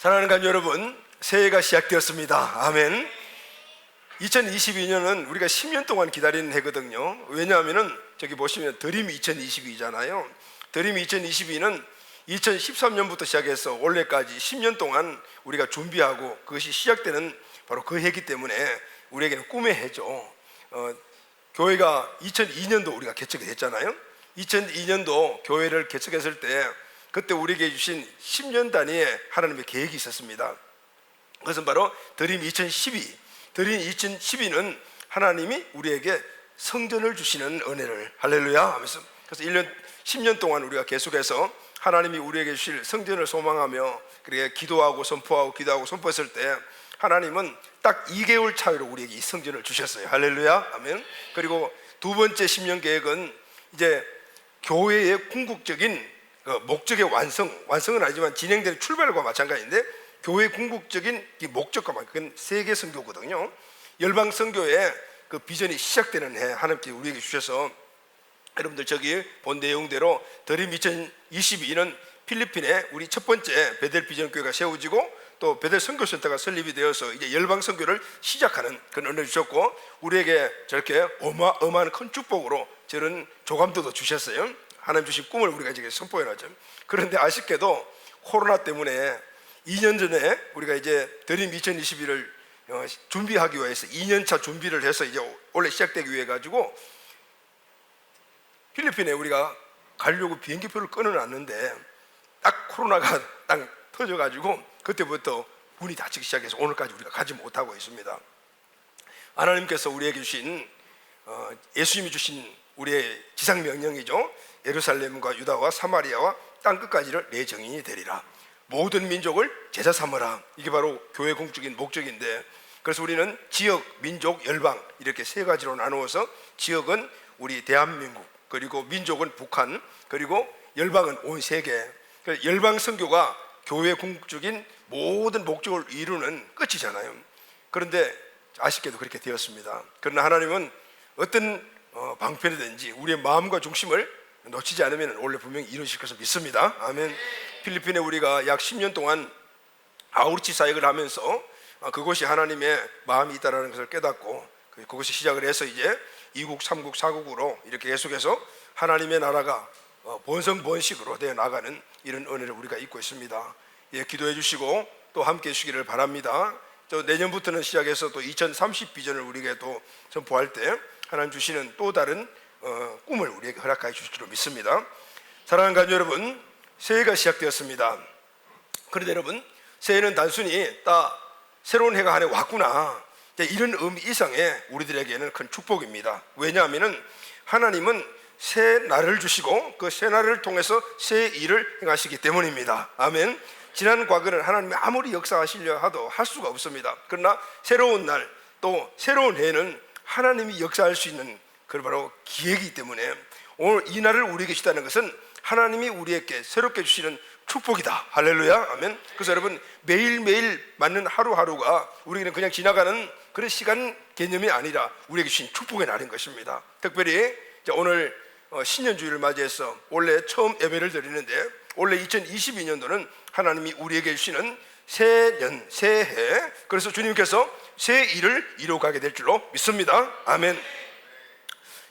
사랑하는 가족 여러분, 새해가 시작되었습니다. 아멘. 2022년은 우리가 10년 동안 기다리는 해거든요. 왜냐하면은 저기 보시면 드림 2022잖아요. 드림 2022는 2013년부터 시작해서 올해까지 10년 동안 우리가 준비하고 그것이 시작되는 바로 그 해이기 때문에 우리에게는 꿈의 해죠. 교회가 2002년도 우리가 개척이 됐잖아요. 2002년도 교회를 개척했을 때 그때 우리에게 주신 10년 단위의 하나님의 계획이 있었습니다. 그것은 바로 드림 2012. 드림 2012는 하나님이 우리에게 성전을 주시는 은혜를 할렐루야 하면서, 그래서 10년 동안 우리가 계속해서 하나님이 우리에게 주실 성전을 소망하며 그렇게 기도하고 선포했을 때 하나님은 딱 2개월 차이로 우리에게 이 성전을 주셨어요. 할렐루야 아멘. 그리고 두 번째 10년 계획은 이제 교회의 궁극적인 목적의 완성은 아니지만 진행되는 출발과 마찬가지인데, 교회의 궁극적인 목적과 그건 세계 선교거든요. 열방 선교의 그 비전이 시작되는 해 하나님께서 우리에게 주셔서, 여러분들 저기 본 내용대로 드림 2022는 필리핀에 우리 첫 번째 베델 비전 교회가 세워지고 또 베델 선교센터가 설립이 되어서 이제 열방 선교를 시작하는 그런 은혜를 주셨고, 우리에게 저렇게 어마어마한 큰 축복으로 저런 조감도도 주셨어요. 하나님 주신 꿈을 우리가 이제 선포해놨죠. 그런데 아쉽게도 코로나 때문에 2년 전에 우리가 이제 드림 2021을 준비하기 위해서 2년차 준비를 해서 이제 원래 시작되기 위해 가지고 필리핀에 우리가 가려고 비행기표를 끊어놨는데 딱 코로나가 딱 터져가지고 그때부터 문이 닫히기 시작해서 오늘까지 우리가 가지 못하고 있습니다. 하나님께서 우리에게 주신 예수님이 주신 우리의 지상 명령이죠. 예루살렘과 유다와 사마리아와 땅끝까지를 내 정인이 되리라. 모든 민족을 제자 삼으라. 이게 바로 교회 공적인 목적인데, 그래서 우리는 지역, 민족, 열방 이렇게 세 가지로 나누어서 지역은 우리 대한민국, 그리고 민족은 북한, 그리고 열방은 온 세계. 열방 선교가 교회 궁극적인 모든 목적을 이루는 끝이잖아요. 그런데 아쉽게도 그렇게 되었습니다. 그러나 하나님은 어떤 방편이든지 우리의 마음과 중심을 놓치지 않으면 원래 분명히 이루실 것을 믿습니다. 아멘. 필리핀에 우리가 약 10년 동안 아우리치 사역을 하면서 그것이 하나님의 마음이 있다는 것을 깨닫고 그것이 시작을 해서 이제 2국, 3국, 4국으로 이렇게 계속해서 하나님의 나라가 번성번식으로 되어 나가는 이런 은혜를 우리가 잊고 있습니다. 예, 기도해 주시고 또 함께 해주시기를 바랍니다. 또 내년부터는 시작해서 또 2030 비전을 우리에게 또 선포할 때 하나님 주시는 또 다른 꿈을 우리에게 허락하여 주실 줄 믿습니다. 사랑하는 가족 여러분, 새해가 시작되었습니다. 그런데 여러분, 새해는 단순히 딱 새로운 해가 한 해 왔구나 이런 의미 이상의 우리들에게는 큰 축복입니다. 왜냐하면 하나님은 새 날을 주시고 그 새 날을 통해서 새 일을 행하시기 때문입니다. 아멘. 지난 과거는 하나님이 아무리 역사하시려 하도 할 수가 없습니다. 그러나 새로운 날 또 새로운 해는 하나님이 역사할 수 있는 그 바로 기회이기 때문에 오늘 이 날을 우리에게 주시다는 것은 하나님이 우리에게 새롭게 주시는 축복이다. 할렐루야 아멘. 그래서 여러분, 매일매일 맞는 하루하루가 우리에게는 그냥 지나가는 그런 시간 개념이 아니라 우리에게 주신 축복의 날인 것입니다. 특별히 오늘 신년주일을 맞이해서 원래 처음 예배를 드리는데, 원래 2022년도는 하나님이 우리에게 주시는 새년, 새해, 그래서 주님께서 새 일을 이루어가게 될 줄로 믿습니다. 아멘.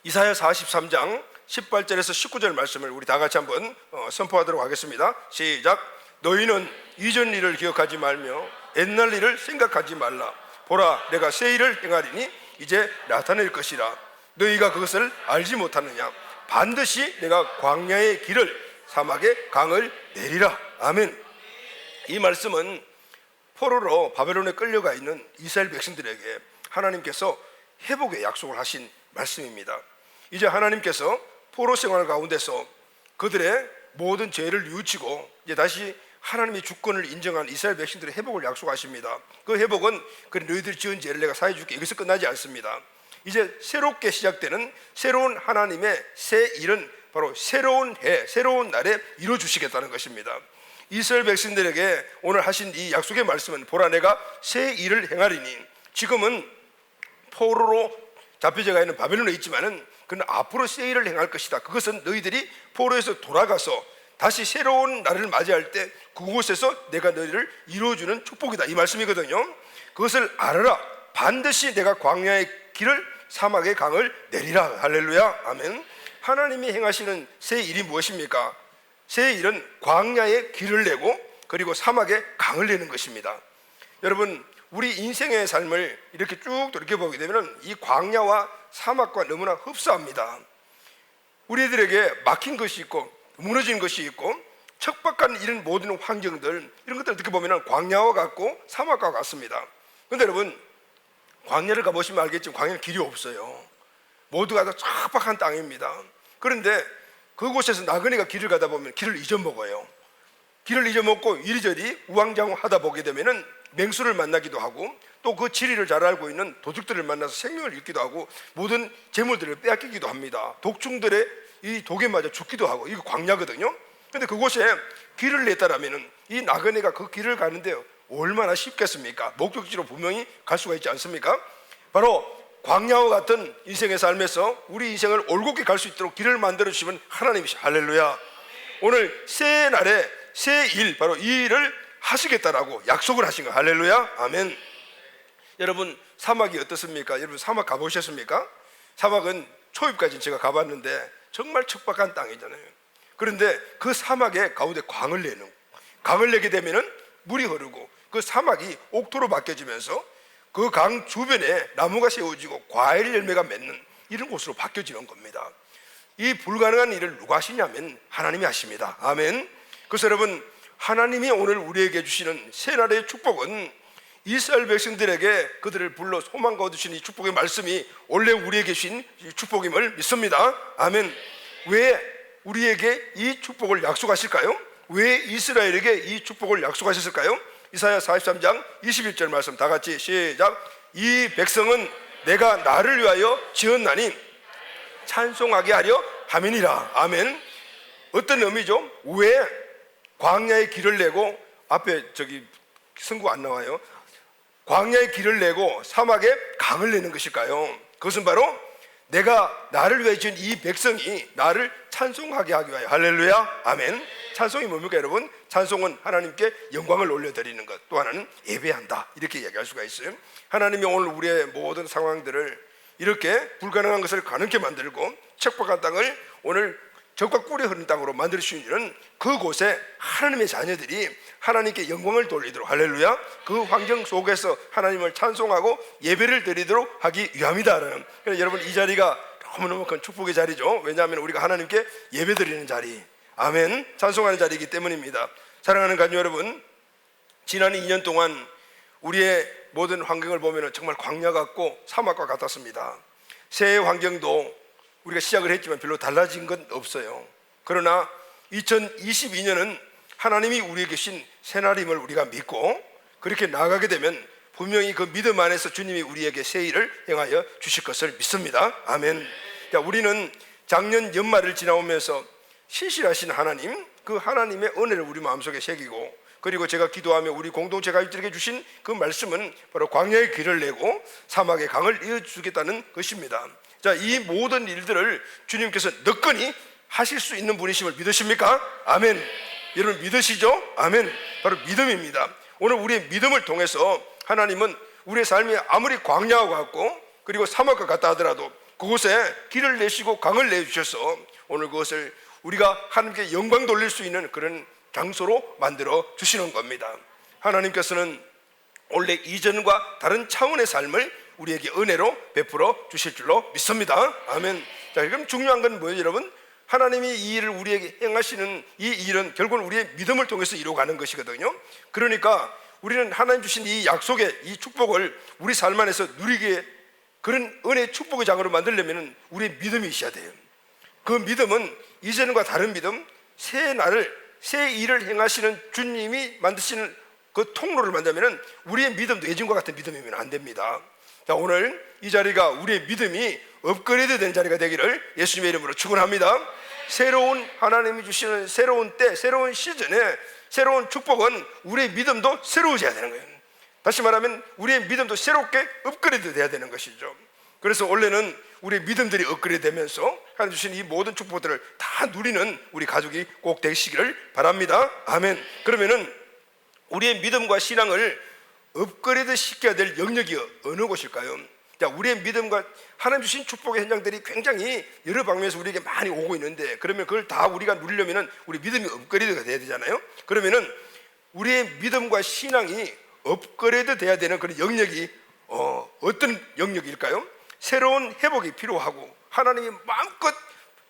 이사야 43장 18절에서 19절 말씀을 우리 다 같이 한번 선포하도록 하겠습니다. 시작. 너희는 이전 일을 기억하지 말며 옛날 일을 생각하지 말라. 보라, 내가 새 일을 행하리니 이제 나타낼 것이라. 너희가 그것을 알지 못하느냐. 반드시 내가 광야의 길을 사막의 강을 내리라. 아멘. 이 말씀은 포로로 바벨론에 끌려가 있는 이스라엘 백성들에게 하나님께서 회복의 약속을 하신 말씀입니다. 이제 하나님께서 포로 생활 가운데서 그들의 모든 죄를 뉘우치고 이제 다시 하나님의 주권을 인정한 이스라엘 백성들의 회복을 약속하십니다. 그 회복은 너희들이 지은 죄를 내가 사해 줄게, 여기서 끝나지 않습니다. 이제 새롭게 시작되는 새로운 하나님의 새 일은 바로 새로운 해, 새로운 날에 이루어 주시겠다는 것입니다. 이스라엘 백성들에게 오늘 하신 이 약속의 말씀은, 보라, 내가 새 일을 행하리니, 지금은 포로로 잡혀져 있는 바벨론에 있지만은 그는 앞으로 새 일을 행할 것이다. 그것은 너희들이 포로에서 돌아가서 다시 새로운 날을 맞이할 때 그곳에서 내가 너희를 이루어주는 축복이다, 이 말씀이거든요. 그것을 알아라. 반드시 내가 광야의 길을 사막의 강을 내리라. 할렐루야, 아멘. 하나님이 행하시는 새 일이 무엇입니까? 새 일은 광야의 길을 내고 그리고 사막의 강을 내는 것입니다. 여러분, 우리 인생의 삶을 이렇게 쭉 돌이켜보게 되면 이 광야와 사막과 너무나 흡사합니다. 우리들에게 막힌 것이 있고 무너진 것이 있고 척박한 이런 모든 환경들, 이런 것들을 어떻게 보면 광야와 같고 사막과 같습니다. 그런데 여러분, 광야를 가보시면 알겠지만 광야는 길이 없어요. 모두가 다 척박한 땅입니다. 그런데 그곳에서 나그네가 길을 가다 보면 길을 잊어먹어요. 길을 잊어먹고 이리저리 우왕좌왕하다 보게 되면은 맹수를 만나기도 하고 또 그 지리를 잘 알고 있는 도둑들을 만나서 생명을 잃기도 하고 모든 재물들을 빼앗기기도 합니다. 독충들의 이 독에 맞아 죽기도 하고, 이거 광야거든요. 그런데 그곳에 길을 냈다라면은 이 나그네가 그 길을 가는데 얼마나 쉽겠습니까? 목적지로 분명히 갈 수가 있지 않습니까? 바로 광야와 같은 인생의 삶에서 우리 인생을 올곧게 갈 수 있도록 길을 만들어 주시면 하나님이시. 할렐루야. 오늘 새 날에 새 일, 바로 이 일을 하시겠다라고 약속을 하신 거예요. 할렐루야, 아멘. 여러분, 사막이 어떻습니까? 여러분, 사막 가보셨습니까? 사막은 초입까지 제가 가봤는데 정말 척박한 땅이잖아요. 그런데 그 사막의 가운데 강을 내게 되면은 물이 흐르고 그 사막이 옥토로 바뀌어지면서 그 강 주변에 나무가 세워지고 과일 열매가 맺는 이런 곳으로 바뀌어지는 겁니다. 이 불가능한 일을 누가 하시냐면 하나님이 하십니다. 아멘. 그래서 여러분, 하나님이 오늘 우리에게 주시는 새날의 축복은 이스라엘 백성들에게 그들을 불러 소망과 얻으신 이 축복의 말씀이 원래 우리에게 주신 축복임을 믿습니다. 아멘. 왜 우리에게 이 축복을 약속하실까요? 왜 이스라엘에게 이 축복을 약속하셨을까요? 이사야 43장 21절 말씀 다 같이 시작. 이 백성은 내가 나를 위하여 지었나니 찬송하게 하려 함이니라. 아멘. 어떤 의미죠? 왜 광야의 길을 내고, 앞에 저기 성구 안 나와요, 광야의 길을 내고 사막에 강을 내는 것일까요? 그것은 바로 내가 나를 위해 지은 이 백성이 나를 찬송하게 하기 위하여. 할렐루야, 아멘. 찬송이 뭡니까 여러분? 찬송은 하나님께 영광을 올려드리는 것, 또 하나는 예배한다, 이렇게 얘기할 수가 있어요. 하나님이 오늘 우리의 모든 상황들을 이렇게 불가능한 것을 가능케 만들고 척박한 땅을 오늘 적과 꿀이 흐르는 땅으로 만들어주신 일은 그곳에 하나님의 자녀들이 하나님께 영광을 돌리도록, 할렐루야, 그 환경 속에서 하나님을 찬송하고 예배를 드리도록 하기 위함이다. 그래서 여러분, 이 자리가 너무너무 큰 축복의 자리죠. 왜냐하면 우리가 하나님께 예배 드리는 자리, 아멘, 찬송하는 자리이기 때문입니다. 사랑하는 가족 여러분, 지난 2년 동안 우리의 모든 환경을 보면 정말 광야 같고 사막과 같았습니다. 새해 환경도 우리가 시작을 했지만 별로 달라진 건 없어요. 그러나 2022년은 하나님이 우리에게 주신 새날임을 우리가 믿고 그렇게 나아가게 되면 분명히 그 믿음 안에서 주님이 우리에게 새 일을 행하여 주실 것을 믿습니다. 아멘. 자, 우리는 작년 연말을 지나오면서 신실하신 하나님, 그 하나님의 은혜를 우리 마음속에 새기고, 그리고 제가 기도하며 우리 공동체 가족들에게 주신 그 말씀은 바로 광야의 길을 내고 사막의 강을 이어주겠다는 것입니다. 자, 이 모든 일들을 주님께서 너끈히 하실 수 있는 분이심을 믿으십니까? 아멘. 여러분 믿으시죠? 아멘. 바로 믿음입니다. 오늘 우리의 믿음을 통해서 하나님은 우리의 삶이 아무리 광야와 같고 그리고 사막과 같다 하더라도 그곳에 길을 내시고 강을 내주셔서 오늘 그것을 우리가 하나님께 영광 돌릴 수 있는 그런 장소로 만들어 주시는 겁니다. 하나님께서는 원래 이전과 다른 차원의 삶을 우리에게 은혜로 베풀어 주실 줄로 믿습니다. 아멘. 자, 그럼 중요한 건 뭐예요, 여러분? 하나님이 이 일을 우리에게 행하시는 이 일은 결국은 우리의 믿음을 통해서 이루어가는 것이거든요. 그러니까 우리는 하나님 주신 이 약속의 이 축복을 우리 삶 안에서 누리게, 그런 은혜의 축복의 장으로 만들려면 우리의 믿음이 있어야 돼요. 그 믿음은 이전과 다른 믿음, 새 날을, 새 일을 행하시는 주님이 만드시는 그 통로를 만들면 우리의 믿음도 예전과 같은 믿음이면 안 됩니다. 자, 오늘 이 자리가 우리의 믿음이 업그레이드 된 자리가 되기를 예수님의 이름으로 축원합니다. 새로운 하나님이 주시는 새로운 때, 새로운 시즌에 새로운 축복은 우리의 믿음도 새로워져야 되는 거예요. 다시 말하면 우리의 믿음도 새롭게 업그레이드 돼야 되는 것이죠. 그래서 원래는 우리 믿음들이 업그레이드 되면서 하나님 주신 이 모든 축복들을 다 누리는 우리 가족이 꼭 되시기를 바랍니다. 아멘. 그러면은 우리의 믿음과 신앙을 업그레이드 시켜야 될 영역이 어느 곳일까요? 자, 우리의 믿음과 하나님 주신 축복의 현장들이 굉장히 여러 방면에서 우리에게 많이 오고 있는데, 그러면 그걸 다 우리가 누리려면은 우리 믿음이 업그레이드가 돼야 되잖아요. 그러면은 우리의 믿음과 신앙이 업그레이드 돼야 되는 그런 영역이 어떤 영역일까요? 새로운 회복이 필요하고 하나님이 마음껏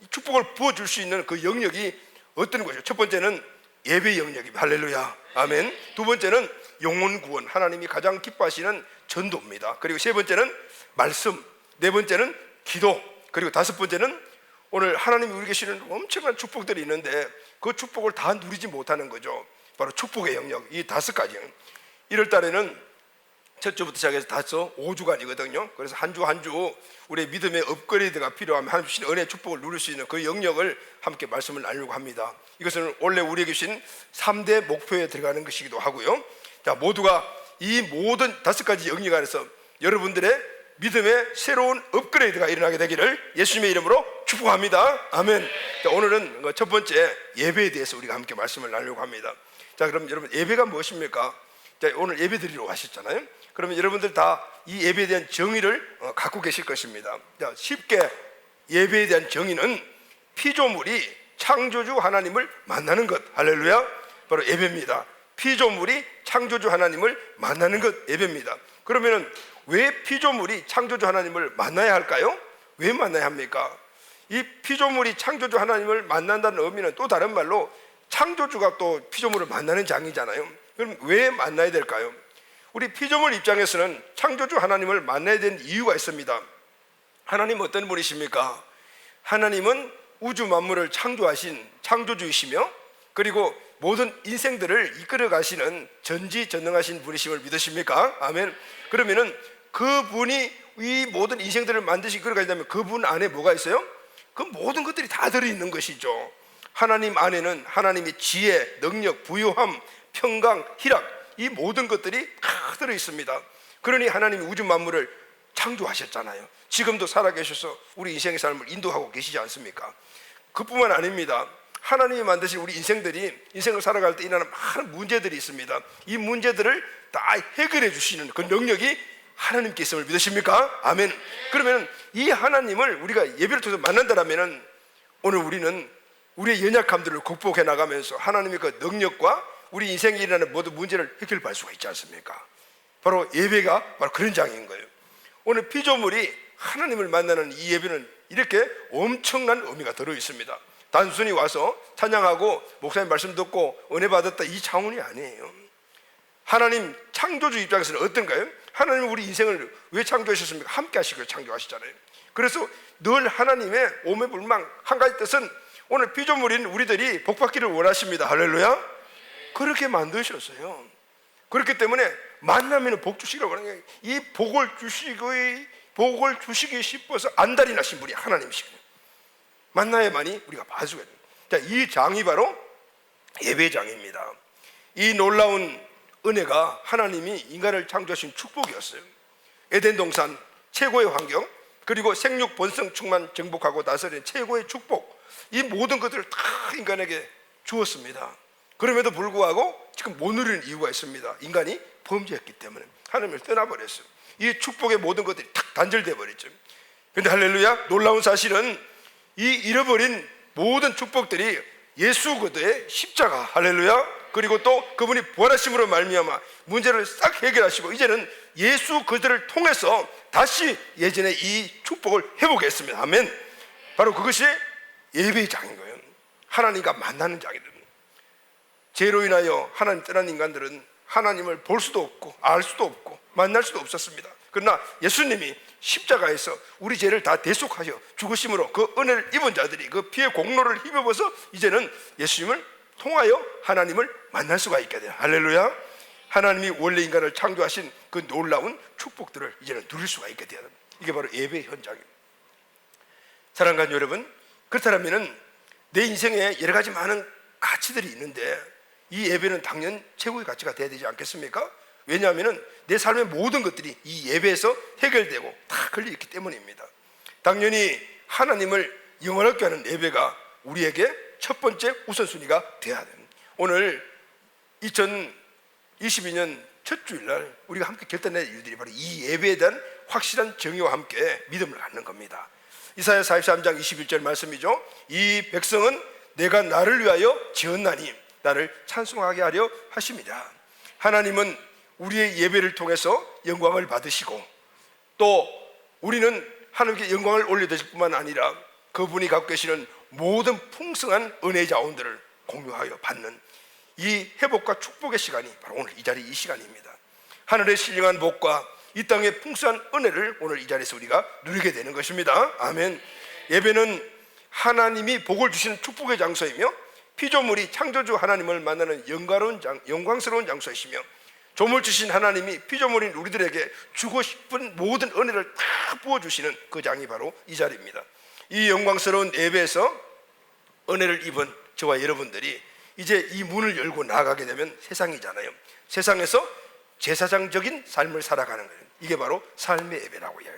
축복을 부어줄 수 있는 그 영역이 어떤 것이죠? 첫 번째는 예배 영역입니다. 할렐루야, 아멘. 두 번째는 영혼 구원, 하나님이 가장 기뻐하시는 전도입니다. 그리고 세 번째는 말씀, 네 번째는 기도, 그리고 다섯 번째는 오늘 하나님이 우리에게 주시는 엄청난 축복들이 있는데 그 축복을 다 누리지 못하는 거죠. 바로 축복의 영역, 이 다섯 가지. 1월 달에는 첫 주부터 시작해서 다섯 5주간이거든요. 그래서 한 주 한 주 우리의 믿음의 업그레이드가 필요하면 하나님 주신 은혜의 축복을 누릴 수 있는 그 영역을 함께 말씀을 나누려고 합니다. 이것은 원래 우리에게 주신 3대 목표에 들어가는 것이기도 하고요. 자, 모두가 이 모든 다섯 가지 영역 안에서 여러분들의 믿음의 새로운 업그레이드가 일어나게 되기를 예수님의 이름으로 축복합니다. 아멘. 자, 오늘은 첫 번째 예배에 대해서 우리가 함께 말씀을 나누려고 합니다. 자, 그럼 여러분, 예배가 무엇입니까? 자, 오늘 예배 드리러 가셨잖아요. 그러면 여러분들 다 이 예배에 대한 정의를 갖고 계실 것입니다. 자, 쉽게 예배에 대한 정의는 피조물이 창조주 하나님을 만나는 것, 할렐루야, 바로 예배입니다. 피조물이 창조주 하나님을 만나는 것, 예배입니다. 그러면은 왜 피조물이 창조주 하나님을 만나야 할까요? 왜 만나야 합니까? 이 피조물이 창조주 하나님을 만난다는 의미는 또 다른 말로 창조주가 또 피조물을 만나는 장이잖아요. 그럼 왜 만나야 될까요? 우리 피조물 입장에서는 창조주 하나님을 만나야 되는 이유가 있습니다. 하나님 어떤 분이십니까? 하나님은 우주 만물을 창조하신 창조주이시며 그리고 모든 인생들을 이끌어 가시는 전지전능하신 분이심을 믿으십니까? 아멘. 그러면은 그분이 이 모든 인생들을 만드시 이끌어 가시다면 그분 안에 뭐가 있어요? 그 모든 것들이 다 들어있는 것이죠. 하나님 안에는 하나님의 지혜, 능력, 부유함, 평강, 희락, 이 모든 것들이 다 들어있습니다. 그러니 하나님이 우주 만물을 창조하셨잖아요. 지금도 살아계셔서 우리 인생의 삶을 인도하고 계시지 않습니까? 그뿐만 아닙니다. 하나님이 만드신 우리 인생을 살아갈 때 일어나는 많은 문제들이 있습니다. 이 문제들을 다 해결해 주시는 그 능력이 하나님께 있음을 믿으십니까? 아멘. 그러면 이 하나님을 우리가 예배를 통해서 만난다면 오늘 우리는 우리의 연약함들을 극복해 나가면서 하나님의 그 능력과 우리 인생에 일어나는 모든 문제를 해결할 수가 있지 않습니까? 바로 예배가 바로 그런 장인 거예요. 오늘 피조물이 하나님을 만나는 이 예배는 이렇게 엄청난 의미가 들어 있습니다. 단순히 와서 찬양하고 목사님 말씀 듣고 은혜 받았다 이 차원이 아니에요. 하나님 창조주 입장에서는 어떤가요? 하나님은 우리 인생을 왜 창조하셨습니까? 함께 하시고 창조하시잖아요. 그래서 늘 하나님의 오매불망 한 가지 뜻은 오늘 피조물인 우리들이 복받기를 원하십니다. 할렐루야. 그렇게 만드셨어요. 그렇기 때문에 만나면 복 주시라고 하는 거예요. 이 복을 주시기 싶어서 안달이 나신 분이 하나님이시거든요. 만나야만이 우리가 받을 수가 있어요. 자, 이 장이 바로 예배장입니다. 이 놀라운 은혜가 하나님이 인간을 창조하신 축복이었어요. 에덴 동산 최고의 환경, 그리고 생육 번성 충만 정복하고 다스리는 최고의 축복, 이 모든 것들을 다 인간에게 주었습니다. 그럼에도 불구하고 지금 못 누리는 이유가 있습니다. 인간이 범죄했기 때문에 하나님을 떠나버렸어요. 이 축복의 모든 것들이 탁 단절돼 버렸죠. 그런데 할렐루야, 놀라운 사실은 이 잃어버린 모든 축복들이 예수 그리스도의 십자가, 할렐루야, 그리고 또 그분이 부활하심으로 말미암아 문제를 싹 해결하시고 이제는 예수 그리스도를 통해서 다시 예전의 이 축복을 회복했습니다. 아멘. 바로 그것이 예배의 장인 거예요. 하나님과 만나는 장이거든요. 죄로 인하여 하나님 떠난 인간들은 하나님을 볼 수도 없고 알 수도 없고 만날 수도 없었습니다. 그러나 예수님이 십자가에서 우리 죄를 다 대속하여 죽으심으로 그 은혜를 입은 자들이 그 피의 공로를 힘입어서 이제는 예수님을 통하여 하나님을 만날 수가 있게 돼요. 할렐루야. 하나님이 원래 인간을 창조하신 그 놀라운 축복들을 이제는 누릴 수가 있게 돼요. 이게 바로 예배의 현장입니다. 사랑하는 여러분, 그렇다면 내 인생에 여러 가지 많은 가치들이 있는데 이 예배는 당연 최고의 가치가 돼야 되지 않겠습니까? 왜냐하면 내 삶의 모든 것들이 이 예배에서 해결되고 다 걸려있기 때문입니다. 당연히 하나님을 영원하게 하는 예배가 우리에게 첫 번째 우선순위가 되어야 됩니다. 오늘 2022년 첫 주일날 우리가 함께 결단할 일들이 바로 이 예배에 대한 확실한 정의와 함께 믿음을 갖는 겁니다. 이사야 43장 21절 말씀이죠. 이 백성은 내가 나를 위하여 지었나니 나를 찬송하게 하려 하심이라. 하나님은 우리의 예배를 통해서 영광을 받으시고 또 우리는 하나님께 영광을 올려드릴 뿐만 아니라 그분이 갖고 계시는 모든 풍성한 은혜의 자원들을 공유하여 받는 이 회복과 축복의 시간이 바로 오늘 이 자리 이 시간입니다. 하늘의 신령한 복과 이 땅의 풍성한 은혜를 오늘 이 자리에서 우리가 누리게 되는 것입니다. 아멘. 예배는 하나님이 복을 주시는 축복의 장소이며 피조물이 창조주 하나님을 만나는 영광스러운 장소이시며 조물 주신 하나님이 피조물인 우리들에게 주고 싶은 모든 은혜를 다 부어주시는 그 장이 바로 이 자리입니다. 이 영광스러운 예배에서 은혜를 입은 저와 여러분들이 이제 이 문을 열고 나가게 되면 세상이잖아요. 세상에서 제사장적인 삶을 살아가는 거예요. 이게 바로 삶의 예배라고 해요.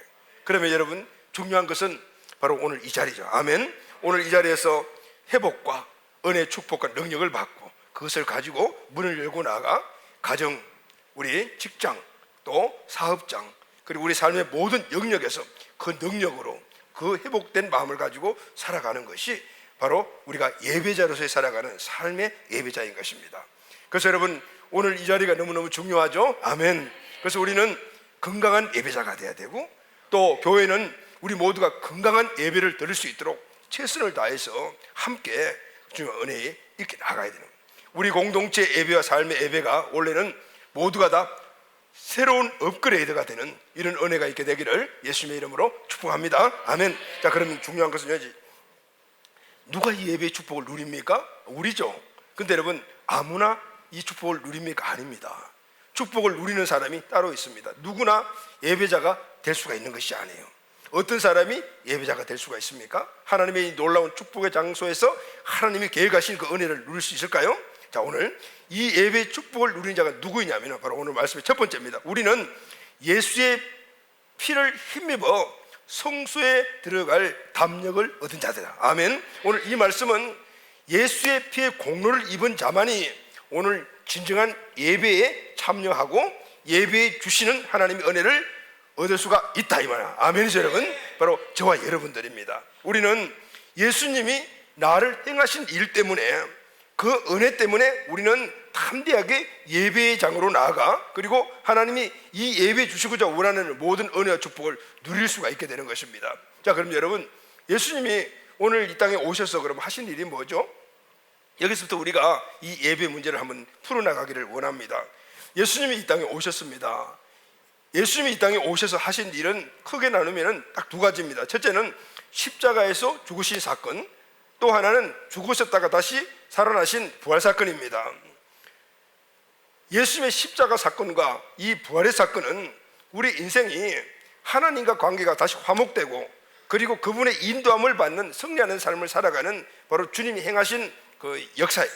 그러면 여러분 중요한 것은 바로 오늘 이 자리죠. 아멘. 오늘 이 자리에서 회복과 은혜, 축복과 능력을 받고 그것을 가지고 문을 열고 나가 가정, 우리 직장, 또 사업장, 그리고 우리 삶의 모든 영역에서 그 능력으로 그 회복된 마음을 가지고 살아가는 것이 바로 우리가 예배자로서의 살아가는 삶의 예배자인 것입니다. 그래서 여러분 오늘 이 자리가 너무너무 중요하죠. 아멘. 그래서 우리는 건강한 예배자가 돼야 되고 또 교회는 우리 모두가 건강한 예배를 드릴 수 있도록 최선을 다해서 함께 주님의 은혜에 이렇게 나가야 되는 거예요. 우리 공동체 예배와 삶의 예배가 원래는 모두가 다 새로운 업그레이드가 되는 이런 은혜가 있게 되기를 예수님의 이름으로 축복합니다. 아멘. 자, 그러면 중요한 것은요, 누가 이 예배의 축복을 누립니까? 우리죠. 근데 여러분 아무나 이 축복을 누립니까? 아닙니다. 축복을 누리는 사람이 따로 있습니다. 누구나 예배자가 될 수가 있는 것이 아니에요. 어떤 사람이 예배자가 될 수가 있습니까? 하나님의 이 놀라운 축복의 장소에서 하나님이 계획하신 그 은혜를 누릴 수 있을까요? 자, 오늘 이 예배의 축복을 누리는 자가 누구이냐면 바로 오늘 말씀의 첫 번째입니다. 우리는 예수의 피를 힘입어 성소에 들어갈 담력을 얻은 자들이다. 아멘. 오늘 이 말씀은 예수의 피의 공로를 입은 자만이 오늘 진정한 예배에 참여하고 예배에 주시는 하나님의 은혜를 얻을 수가 있다 이 말이야. 아멘이죠 여러분. 바로 저와 여러분들입니다. 우리는 예수님이 나를 행하신 일 때문에 그 은혜 때문에 우리는 담대하게 예배의 장으로 나아가 그리고 하나님이 이 예배 주시고자 원하는 모든 은혜와 축복을 누릴 수가 있게 되는 것입니다. 자, 그럼 여러분 예수님이 오늘 이 땅에 오셔서 그럼 하신 일이 뭐죠? 여기서부터 우리가 이 예배 문제를 한번 풀어나가기를 원합니다. 예수님이 이 땅에 오셨습니다. 예수님이 이 땅에 오셔서 하신 일은 크게 나누면 딱 두 가지입니다. 첫째는 십자가에서 죽으신 사건, 또 하나는 죽으셨다가 다시 살아나신 부활 사건입니다. 예수님의 십자가 사건과 이 부활의 사건은 우리 인생이 하나님과 관계가 다시 화목되고 그리고 그분의 인도함을 받는 승리하는 삶을 살아가는 바로 주님이 행하신 그 역사예요.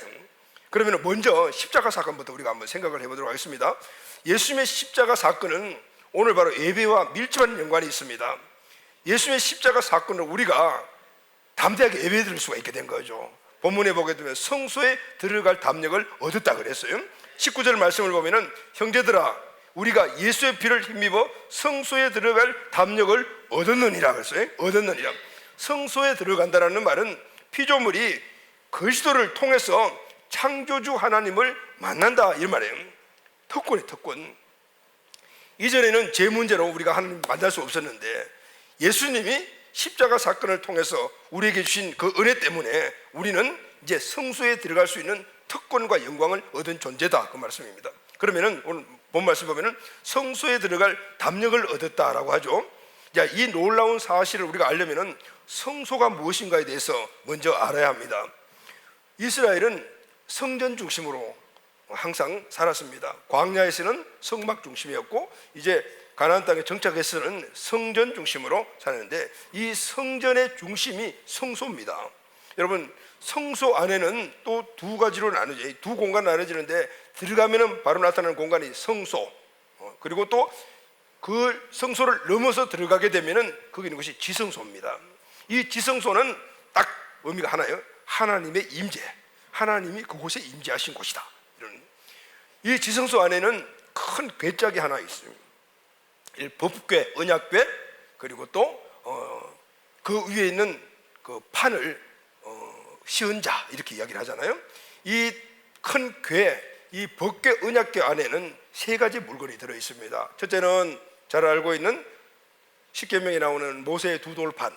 그러면 먼저 십자가 사건부터 우리가 한번 생각을 해보도록 하겠습니다. 예수님의 십자가 사건은 오늘 바로 예배와 밀접한 연관이 있습니다. 예수님의 십자가 사건을 우리가 담대하게 예배 드릴 수가 있게 된 거죠. 본문에 보게 되면 성소에 들어갈 담력을 얻었다 그랬어요. 19절 말씀을 보면은 형제들아 우리가 예수의 피를 힘입어 성소에 들어갈 담력을 얻었느니라 그랬어요. 얻었느니라. 성소에 들어간다라는 말은 피조물이 그리스도를 통해서 창조주 하나님을 만난다 이 말이에요. 특권이 특권. 이전에는 제 문제로 우리가 하나님 만날 수 없었는데 예수님이 십자가 사건을 통해서 우리에게 주신 그 은혜 때문에 우리는 이제 성소에 들어갈 수 있는 특권과 영광을 얻은 존재다 그 말씀입니다. 그러면은 오늘 본 말씀 보면은 성소에 들어갈 담력을 얻었다라고 하죠. 자, 이 놀라운 사실을 우리가 알려면은 성소가 무엇인가에 대해서 먼저 알아야 합니다. 이스라엘은 성전 중심으로 항상 살았습니다. 광야에서는 성막 중심이었고 이제 가나안 땅에 정착해서는 성전 중심으로 사는데 이 성전의 중심이 성소입니다. 여러분 성소 안에는 또 두 가지로 나눠져요. 두 공간 나눠지는데 들어가면은 바로 나타나는 공간이 성소, 그리고 또 그 성소를 넘어서 들어가게 되면은 거기 있는 것이 지성소입니다. 이 지성소는 딱 의미가 하나예요. 하나님의 임재, 하나님이 그곳에 임재하신 곳이다. 이런. 이 지성소 안에는 큰 궤짝이 하나 있습니다. 법궤, 언약궤, 그리고 또 그 위에 있는 그 판을 시은자 이렇게 이야기를 하잖아요. 이 큰 궤, 이 법궤, 언약궤 안에는 세 가지 물건이 들어 있습니다. 첫째는 잘 알고 있는 십계명에 나오는 모세의 두 돌판,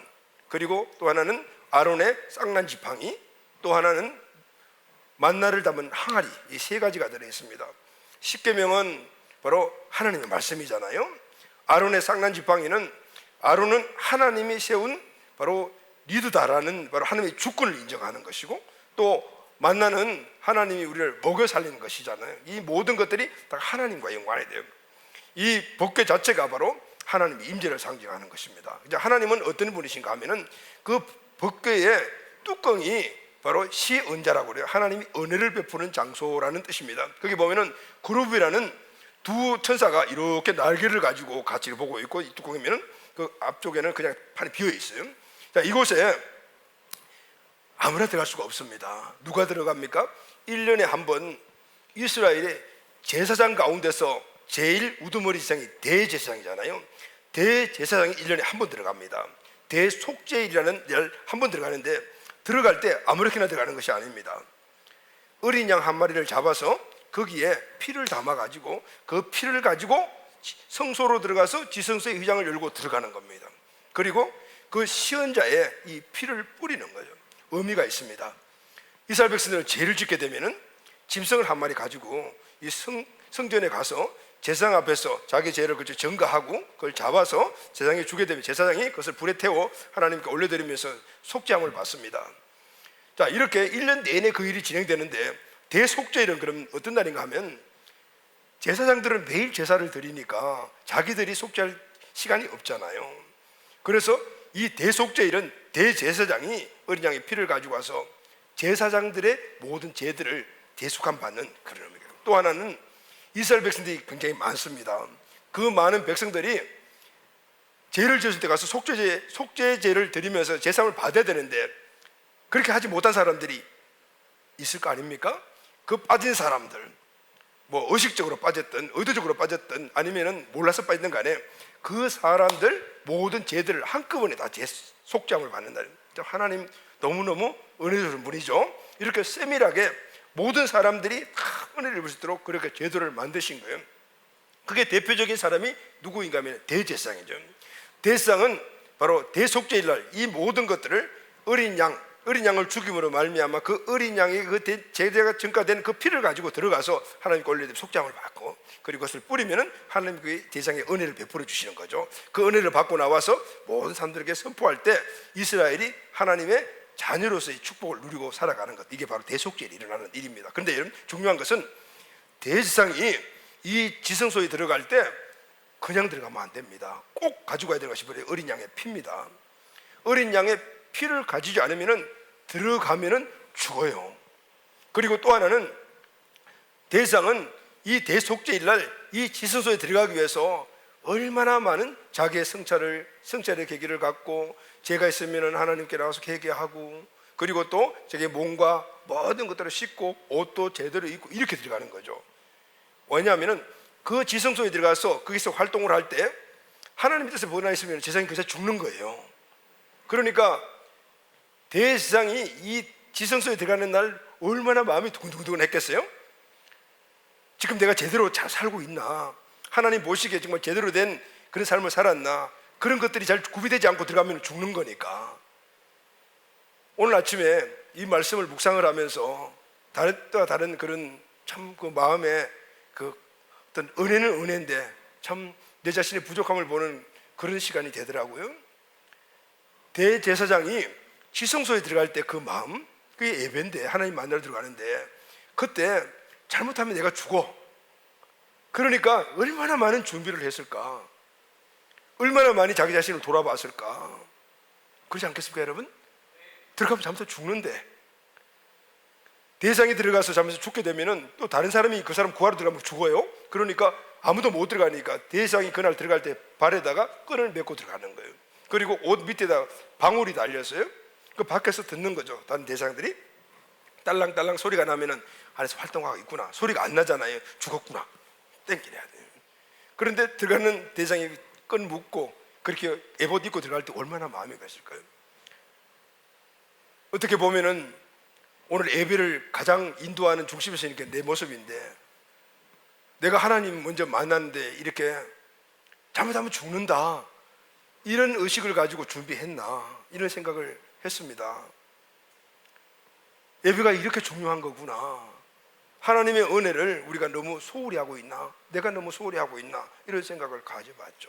그리고 또 하나는 아론의 쌍난 지팡이, 또 하나는 만나를 담은 항아리, 이 세 가지가 들어 있습니다. 십계명은 바로 하나님의 말씀이잖아요. 아론의 쌍난 지팡이는 아론은 하나님이 세운 바로 리드다라는 바로 하나님의 주권을 인정하는 것이고, 또 만나는 하나님이 우리를 먹여 살리는 것이잖아요. 이 모든 것들이 다 하나님과 연관이 돼요. 이 법궤 자체가 바로 하나님의 임재를 상징하는 것입니다. 이제 하나님은 어떤 분이신가 하면은 그 법궤의 뚜껑이 바로 시은자라고 그래요. 하나님이 은혜를 베푸는 장소라는 뜻입니다. 거기 보면은 그룹이라는 두 천사가 이렇게 날개를 가지고 같이 보고 있고, 이 뚜껑이면은 그 앞쪽에는 그냥 판이 비어 있어요. 자, 이곳에 아무나 들어갈 수가 없습니다. 누가 들어갑니까? 1년에 한 번 이스라엘의 제사장 가운데서 제일 우두머리 제사장이 대제사장이잖아요. 대제사장이 1년에 한 번 들어갑니다. 대속죄일이라는 날 한 번 들어가는데, 들어갈 때 아무렇게나 들어가는 것이 아닙니다. 어린 양 한 마리를 잡아서 거기에 피를 담아가지고 그 피를 가지고 성소로 들어가서 지성소의 휘장을 열고 들어가는 겁니다. 그리고 그 시언자에 이 피를 뿌리는 거죠. 의미가 있습니다. 이스라엘 백성들은 죄를 짓게 되면은 짐승을 한 마리 가지고 이 성전에 가서 제사장 앞에서 자기 죄를 전가하고 그걸 잡아서 제사장에 주게 되면 제사장이 그것을 불에 태워 하나님께 올려드리면서 속죄함을 받습니다. 자, 이렇게 1년 내내 그 일이 진행되는데, 대속죄일은 그럼 어떤 날인가 하면 제사장들은 매일 제사를 드리니까 자기들이 속죄할 시간이 없잖아요. 그래서 이 대속죄일은 대제사장이 어린 양의 피를 가지고 와서 제사장들의 모든 죄들을 대속함 받는 그런 의미예요. 또 하나는 이스라엘 백성들이 굉장히 많습니다. 그 많은 백성들이 죄를 지었을 때 가서 속죄제를 드리면서 제사함을 받아야 되는데, 그렇게 하지 못한 사람들이 있을 거 아닙니까? 그 빠진 사람들, 뭐 의식적으로 빠졌든 의도적으로 빠졌든 아니면은 몰라서 빠졌든 간에 그 사람들 모든 죄들을 한꺼번에 다 속죄함을 받는다. 하나님 너무너무 은혜로운 분이죠. 이렇게 세밀하게 모든 사람들이 다 은혜를 입을 수 있도록 그렇게 제도를 만드신 거예요. 그게 대표적인 사람이 누구인가 하면 대제사장이죠. 대제사장은 바로 대속죄일 날 이 모든 것들을 어린 양을 죽임으로 말미암아 그 어린 양이 그 제대가 전가된 그 피를 가지고 들어가서 하나님께 올려드리면 속죄함을 받고, 그리고 그것을 뿌리면은 하나님 그 대상의 은혜를 베풀어 주시는 거죠. 그 은혜를 받고 나와서 모든 사람들에게 선포할 때 이스라엘이 하나님의 자녀로서의 축복을 누리고 살아가는 것, 이게 바로 대속죄일이 일어나는 일입니다. 그런데 여러분, 중요한 것은 대제사장이 이 지성소에 들어갈 때 그냥 들어가면 안 됩니다. 꼭 가지고 가야 되는 것이 바로 어린 양의 피입니다. 어린 양의 피를 가지지 않으면 들어가면 죽어요. 그리고 또 하나는 대제사장은 이 대속죄일 날 이 지성소에 들어가기 위해서 얼마나 많은 자기의 성찰의 계기를 갖고, 죄가 있으면 하나님께 나와서 회개하고, 그리고 또 자기의 몸과 모든 것들을 씻고 옷도 제대로 입고 이렇게 들어가는 거죠. 왜냐하면 그 지성소에 들어가서 거기서 활동을 할 때 하나님 뜻에 벗어나 있으면 제사장이 그래서 죽는 거예요. 그러니까 대제사장이 이 지성소에 들어가는 날 얼마나 마음이 두근두근 했겠어요? 지금 내가 제대로 잘 살고 있나? 하나님 보시기에 정말 제대로 된 그런 삶을 살았나? 그런 것들이 잘 구비되지 않고 들어가면 죽는 거니까. 오늘 아침에 이 말씀을 묵상을 하면서 다른 그런 참 그 마음에 그 어떤 은혜는 은혜인데 참 내 자신의 부족함을 보는 그런 시간이 되더라고요. 대제사장이 지성소에 들어갈 때 그 마음, 그게 예배인데 하나님 만나러 들어가는데 그때 잘못하면 내가 죽어. 그러니까 얼마나 많은 준비를 했을까, 얼마나 많이 자기 자신을 돌아봤을까. 그렇지 않겠습니까 여러분? 들어가면 잘못하면 죽는데 대상이 들어가서 잠에서 죽게 되면은 또 다른 사람이 그 사람 구하러 들어가면 죽어요. 그러니까 아무도 못 들어가니까 대상이 그날 들어갈 때 발에다가 끈을 메고 들어가는 거예요. 그리고 옷 밑에다 방울이 달렸어요. 그 밖에서 듣는 거죠. 다른 대상들이 딸랑딸랑 소리가 나면은 안에서 활동하고 있구나. 소리가 안 나잖아요. 죽었구나. 땡기려야 돼요. 그런데 들어가는 대상이 끈 묶고 그렇게 에봇 입고 들어갈 때 얼마나 마음이 갔을까요? 어떻게 보면은 오늘 예배를 가장 인도하는 중심에 서 있는 게 내 모습인데, 내가 하나님 먼저 만났는데 이렇게 잘못하면 죽는다, 이런 의식을 가지고 준비했나, 이런 생각을 했습니다. 예배가 이렇게 중요한 거구나. 하나님의 은혜를 우리가 너무 소홀히 하고 있나, 내가 너무 소홀히 하고 있나, 이런 생각을 가져봤죠.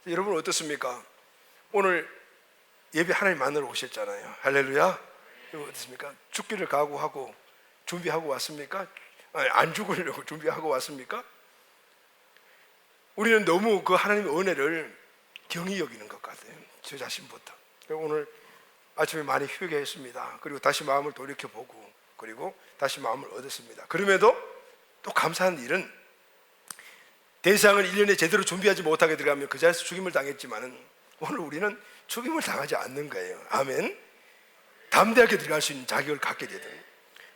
여러분 어떻습니까? 오늘 예배 하나님 만나러 오셨잖아요. 할렐루야. 어떻습니까? 죽기를 각오하고 준비하고 왔습니까? 아니, 안 죽으려고 준비하고 왔습니까? 우리는 너무 그 하나님의 은혜를 경히 여기는 것 같아요. 저 자신부터. 오늘 아침에 많이 휴게했습니다. 그리고 다시 마음을 돌이켜보고 그리고 다시 마음을 얻었습니다. 그럼에도 또 감사한 일은 대상을 1년에 제대로 준비하지 못하게 들어가면 그 자리에서 죽임을 당했지만은 오늘 우리는 죽임을 당하지 않는 거예요. 아멘. 담대하게 들어갈 수 있는 자격을 갖게 되든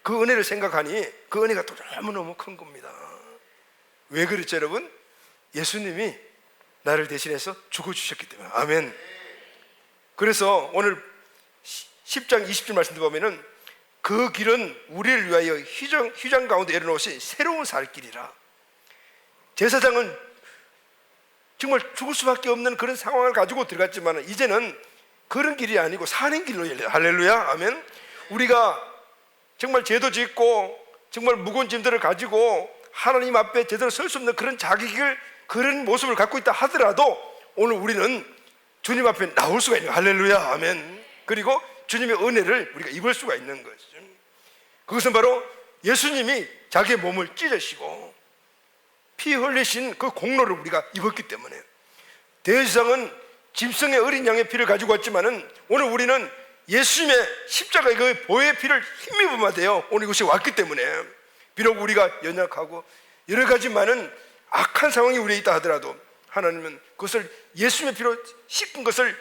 그 은혜를 생각하니 그 은혜가 또 너무너무 큰 겁니다. 왜 그렇죠 여러분? 예수님이 나를 대신해서 죽어주셨기 때문에. 아멘. 그래서 오늘 10장 20절 말씀도 보면은 그 길은 우리를 위하여 휘장 가운데 내려놓으신 새로운 살 길이라. 제사장은 정말 죽을 수밖에 없는 그런 상황을 가지고 들어갔지만 이제는 그런 길이 아니고 사는 길로 열려요. 할렐루야. 아멘. 우리가 정말 죄도 짓고 정말 무거운 짐들을 가지고 하나님 앞에 제대로 설 수 없는 그런 자격을, 그런 모습을 갖고 있다 하더라도 오늘 우리는 주님 앞에 나올 수가 있는 거예요. 할렐루야. 아멘. 그리고 주님의 은혜를 우리가 입을 수가 있는 것이죠. 그것은 바로 예수님이 자기의 몸을 찢으시고 피 흘리신 그 공로를 우리가 입었기 때문에. 대제사장은 짐승의 어린 양의 피를 가지고 왔지만은 오늘 우리는 예수님의 십자가의 그 보혈의 피를 힘입어야 돼요. 오늘 이것이 왔기 때문에. 비록 우리가 연약하고 여러 가지 많은 악한 상황이 우리에 있다 하더라도 하나님은 그것을 예수님의 피로 씻은 것을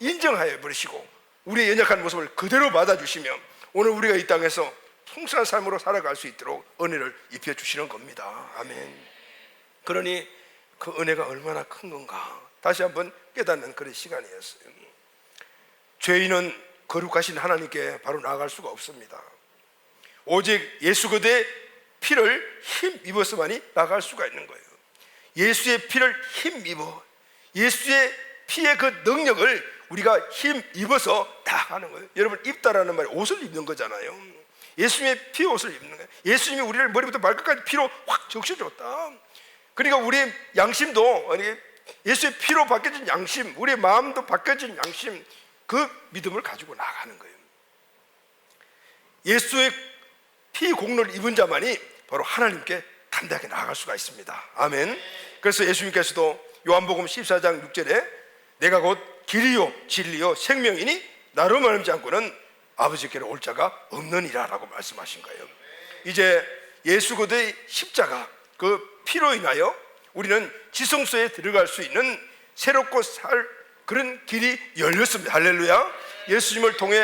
인정하여 버리시고 우리의 연약한 모습을 그대로 받아주시며 오늘 우리가 이 땅에서 풍성한 삶으로 살아갈 수 있도록 은혜를 입혀주시는 겁니다. 아멘. 그러니 그 은혜가 얼마나 큰 건가 다시 한번 깨닫는 그런 시간이었어요. 죄인은 거룩하신 하나님께 바로 나아갈 수가 없습니다. 오직 예수 그대의 피를 힘입어서만이 나아갈 수가 있는 거예요. 예수의 피를 힘입어, 예수의 피의 그 능력을 우리가 힘입어서 나아가는 거예요. 여러분, 입다라는 말이 옷을 입는 거잖아요. 예수님의 피 옷을 입는 거예요. 예수님이 우리를 머리부터 발끝까지 피로 확 적셔줬다. 그러니까 우리의 양심도 예수의 피로 바뀌어진 양심, 우리의 마음도 바뀌어진 양심, 그 믿음을 가지고 나가는 거예요. 예수의 피 공로를 입은 자만이 바로 하나님께 담대하게 나아갈 수가 있습니다. 아멘. 그래서 예수님께서도 요한복음 14장 6절에 내가 곧 길이요 진리요 생명이니 나로 말하지 않고는 아버지께로 올 자가 없느니라 라고 말씀하신 거예요. 이제 예수 그리스도의 십자가 그 피로 인하여 우리는 지성소에 들어갈 수 있는 새롭고 살 그런 길이 열렸습니다. 할렐루야. 예수님을 통해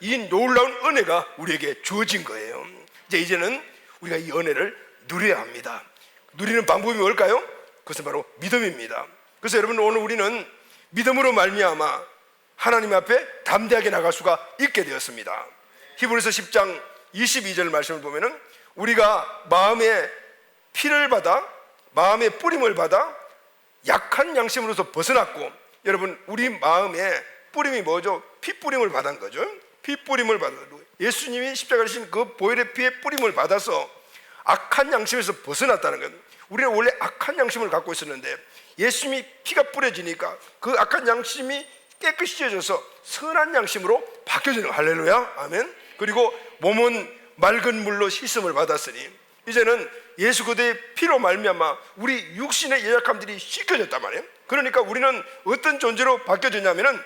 이 놀라운 은혜가 우리에게 주어진 거예요. 이제는 우리가 이 은혜를 누려야 합니다. 누리는 방법이 뭘까요? 그것은 바로 믿음입니다. 그래서 여러분, 오늘 우리는 믿음으로 말미암아 하나님 앞에 담대하게 나갈 수가 있게 되었습니다. 히브리서 10장 22절 말씀을 보면은 우리가 마음의 피를 받아, 마음의 뿌림을 받아 약한 양심으로서 벗어났고, 여러분, 우리 마음에 뿌림이 뭐죠? 피 뿌림을 받은 거죠. 피 뿌림을 받아, 예수님이 십자가를 지신 그 보혈의 피의 뿌림을 받아서 악한 양심에서 벗어났다는 것. 우리는 원래 악한 양심을 갖고 있었는데 예수님이 피가 뿌려지니까 그 악한 양심이 깨끗이 씻어져서 선한 양심으로 바뀌어지는 거예요. 할렐루야. 아멘. 그리고 몸은 맑은 물로 씻음을 받았으니 이제는 예수 그리스도의 피로 말미암아 우리 육신의 연약함들이 씻겨졌단 말이에요. 그러니까 우리는 어떤 존재로 바뀌어졌냐면은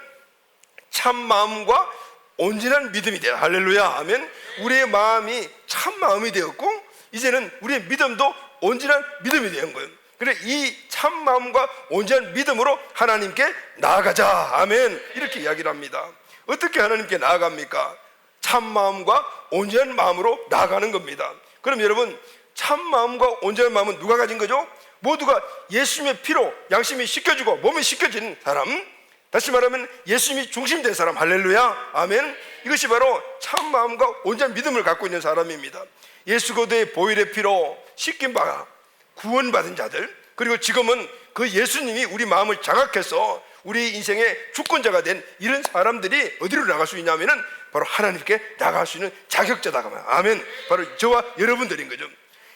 참 마음과 온전한 믿음이 되라. 할렐루야. 아멘. 우리의 마음이 참 마음이 되었고 이제는 우리의 믿음도 온전한 믿음이 되는 거예요. 그래 이 참 마음과 온전한 믿음으로 하나님께 나아가자. 아멘. 이렇게 이야기를 합니다. 어떻게 하나님께 나아갑니까? 참 마음과 온전한 마음으로 나아가는 겁니다. 그럼 여러분 참 마음과 온전한 마음은 누가 가진 거죠? 모두가 예수님의 피로 양심이 씻겨지고 몸이 씻겨진 사람, 다시 말하면 예수님이 중심된 사람. 할렐루야. 아멘. 이것이 바로 참 마음과 온전한 믿음을 갖고 있는 사람입니다. 예수 그리스도의 보혈의 피로 씻긴 바 구원받은 자들, 그리고 지금은 그 예수님이 우리 마음을 장악해서 우리 인생의 주권자가 된 이런 사람들이 어디로 나갈 수 있냐면은 바로 하나님께 나갈 수 있는 자격자다. 아멘. 바로 저와 여러분들인 거죠.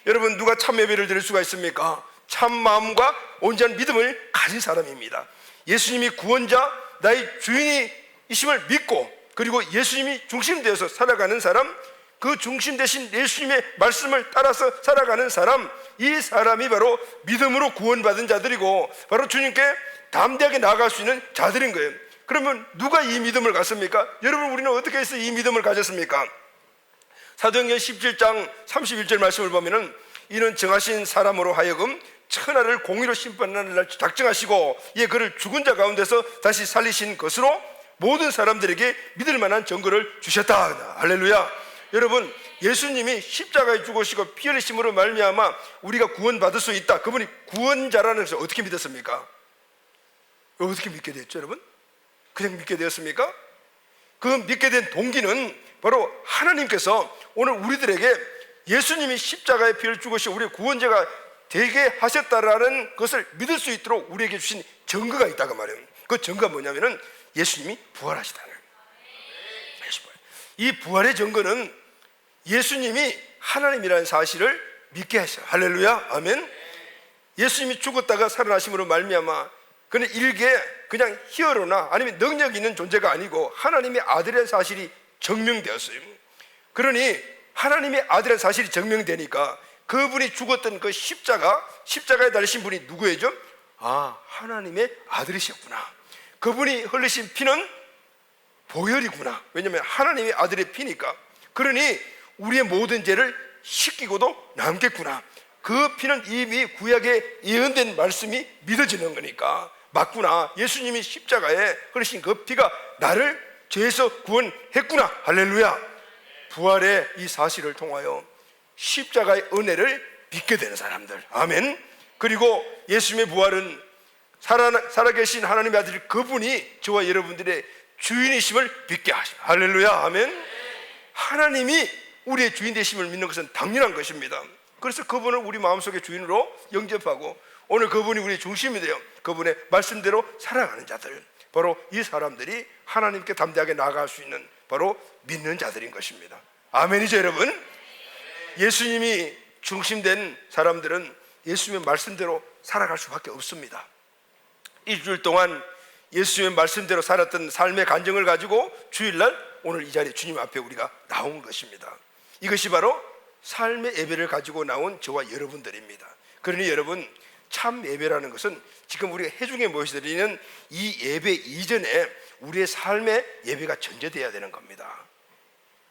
여러분 누가 참 예배를 드릴 수가 있습니까? 참 마음과 온전한 믿음을 가진 사람입니다. 예수님이 구원자, 나의 주인이심을 믿고 그리고 예수님이 중심되어서 살아가는 사람, 그 중심 대신 예수님의 말씀을 따라서 살아가는 사람, 이 사람이 바로 믿음으로 구원받은 자들이고 바로 주님께 담대하게 나아갈 수 있는 자들인 거예요. 그러면 누가 이 믿음을 갖습니까? 여러분 우리는 어떻게 해서 이 믿음을 가졌습니까? 사도행전 17장 31절 말씀을 보면은 이는 정하신 사람으로 하여금 천하를 공의로 심판하는 날 작정하시고 이에 그를 죽은 자 가운데서 다시 살리신 것으로 모든 사람들에게 믿을 만한 증거를 주셨다. 할렐루야. 여러분 예수님이 십자가에 죽으시고 피 흘리심으로 말미암아 우리가 구원받을 수 있다. 그분이 구원자라는 것을 어떻게 믿었습니까? 어떻게 믿게 됐죠 여러분? 그냥 믿게 되었습니까? 그 믿게 된 동기는 바로 하나님께서 오늘 우리들에게 예수님이 십자가에 피를 죽으시고 우리의 구원자가 되게 하셨다라는 것을 믿을 수 있도록 우리에게 주신 증거가 있다고 말해요. 그 증거가 뭐냐면은 예수님이 부활하시다는 거예요. 이 부활의 증거는 예수님이 하나님이라는 사실을 믿게 하셔요. 할렐루야. 아멘. 예수님이 죽었다가 살아나심으로 말미암아 그는 일개 그냥 히어로나 아니면 능력 있는 존재가 아니고 하나님의 아들이라는 사실이 증명되었어요. 그러니 하나님의 아들이라는 사실이 증명되니까 그분이 죽었던 그 십자가에 달리신 분이 누구예요? 아, 하나님의 아들이셨구나. 그분이 흘리신 피는 보혈이구나. 왜냐하면 하나님의 아들의 피니까. 그러니 우리의 모든 죄를 씻기고도 남겠구나. 그 피는 이미 구약에 예언된 말씀이 믿어지는 거니까 맞구나. 예수님이 십자가에 흘리신 그 피가 나를 죄에서 구원했구나. 할렐루야. 부활의 이 사실을 통하여 십자가의 은혜를 믿게 되는 사람들. 아멘. 그리고 예수님의 부활은 살아계신 하나님의 아들 그분이 저와 여러분들의 주인이심을 믿게 하십니다. 할렐루야. 아멘. 하나님이 우리의 주인 되심을 믿는 것은 당연한 것입니다. 그래서 그분을 우리 마음속의 주인으로 영접하고 오늘 그분이 우리의 중심이 되어 그분의 말씀대로 살아가는 자들, 바로 이 사람들이 하나님께 담대하게 나아갈 수 있는 바로 믿는 자들인 것입니다. 아멘이죠 여러분? 예수님이 중심된 사람들은 예수님의 말씀대로 살아갈 수밖에 없습니다. 일주일 동안 예수님의 말씀대로 살았던 삶의 간증을 가지고 주일날 오늘 이 자리에 주님 앞에 우리가 나온 것입니다. 이것이 바로 삶의 예배를 가지고 나온 저와 여러분들입니다. 그러니 여러분 참 예배라는 것은 지금 우리가 회중에 모여드리는 이 예배 이전에 우리의 삶의 예배가 전제되어야 되는 겁니다.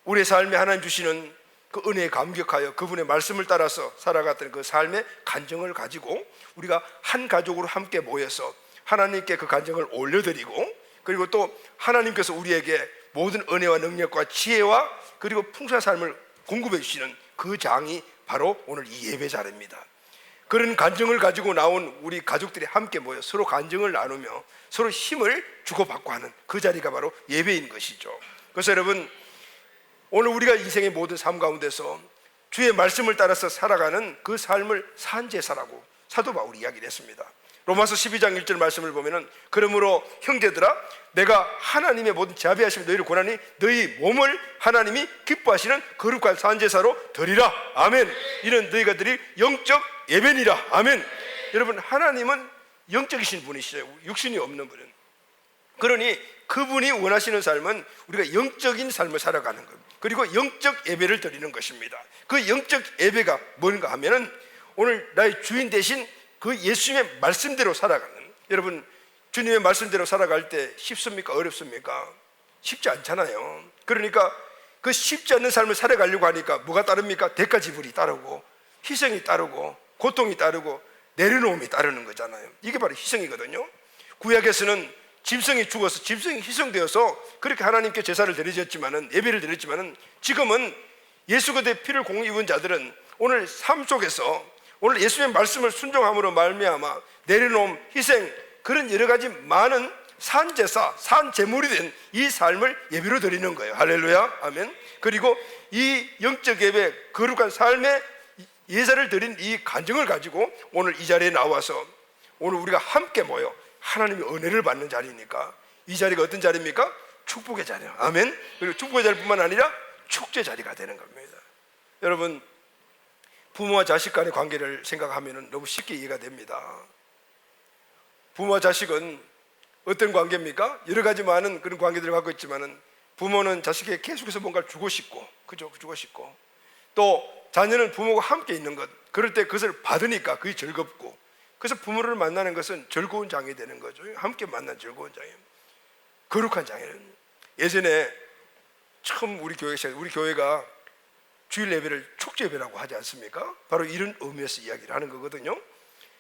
우리의 삶에 하나님 주시는 그 은혜에 감격하여 그분의 말씀을 따라서 살아갔던 그 삶의 간증을 가지고 우리가 한 가족으로 함께 모여서 하나님께 그 간증을 올려드리고 그리고 또 하나님께서 우리에게 모든 은혜와 능력과 지혜와 그리고 풍성한 삶을 공급해 주시는 그 장이 바로 오늘 이 예배 자리입니다. 그런 간증을 가지고 나온 우리 가족들이 함께 모여 서로 간증을 나누며 서로 힘을 주고받고 하는 그 자리가 바로 예배인 것이죠. 그래서 여러분 오늘 우리가 인생의 모든 삶 가운데서 주의 말씀을 따라서 살아가는 그 삶을 산제사라고 사도 바울이 이야기를 했습니다. 로마서 12장 1절 말씀을 보면은 그러므로 형제들아 내가 하나님의 모든 자비하심을 너희를 권하니 너희 몸을 하나님이 기뻐하시는 거룩한 산제사로 드리라. 아멘. 이는 너희가 드릴 영적 예배니라. 아멘. 여러분 하나님은 영적이신 분이시죠. 육신이 없는 분은. 그러니 그분이 원하시는 삶은 우리가 영적인 삶을 살아가는 것 그리고 영적 예배를 드리는 것입니다. 그 영적 예배가 뭔가 하면은 오늘 나의 주인 대신 그 예수님의 말씀대로 살아가는, 여러분 주님의 말씀대로 살아갈 때 쉽습니까? 어렵습니까? 쉽지 않잖아요. 그러니까 그 쉽지 않는 삶을 살아가려고 하니까 뭐가 따릅니까? 대가 지불이 따르고 희생이 따르고 고통이 따르고 내려놓음이 따르는 거잖아요. 이게 바로 희생이거든요. 구약에서는 짐승이 죽어서 짐승이 희생되어서 그렇게 하나님께 제사를 드려졌지만은, 예배를 드렸지만은, 지금은 예수 그리스도의 피를 공의 입은 자들은 오늘 삶 속에서 오늘 예수의 말씀을 순종함으로 말미암아 내려놓음, 희생, 그런 여러 가지 많은 산제사, 산제물이 된 이 삶을 예배로 드리는 거예요. 할렐루야, 아멘. 그리고 이 영적 예배, 거룩한 삶의 예사를 드린 이 간증을 가지고 오늘 이 자리에 나와서 오늘 우리가 함께 모여 하나님의 은혜를 받는 자리니까, 이 자리가 어떤 자리입니까? 축복의 자리예요. 아멘. 그리고 축복의 자리뿐만 아니라 축제 자리가 되는 겁니다. 여러분, 부모와 자식 간의 관계를 생각하면 너무 쉽게 이해가 됩니다. 부모와 자식은 어떤 관계입니까? 여러 가지 많은 그런 관계들을 갖고 있지만은, 부모는 자식에게 계속해서 뭔가를 주고 싶고, 그죠? 주고 싶고, 또 자녀는 부모가 함께 있는 것, 그럴 때 그것을 받으니까 그게 즐겁고, 그래서 부모를 만나는 것은 즐거운 장이 되는 거죠. 함께 만난 즐거운 장이에요. 거룩한 장이에요. 예전에 처음 우리 교회가 주일 예배를 축제 예배라고 하지 않습니까? 바로 이런 의미에서 이야기를 하는 거거든요.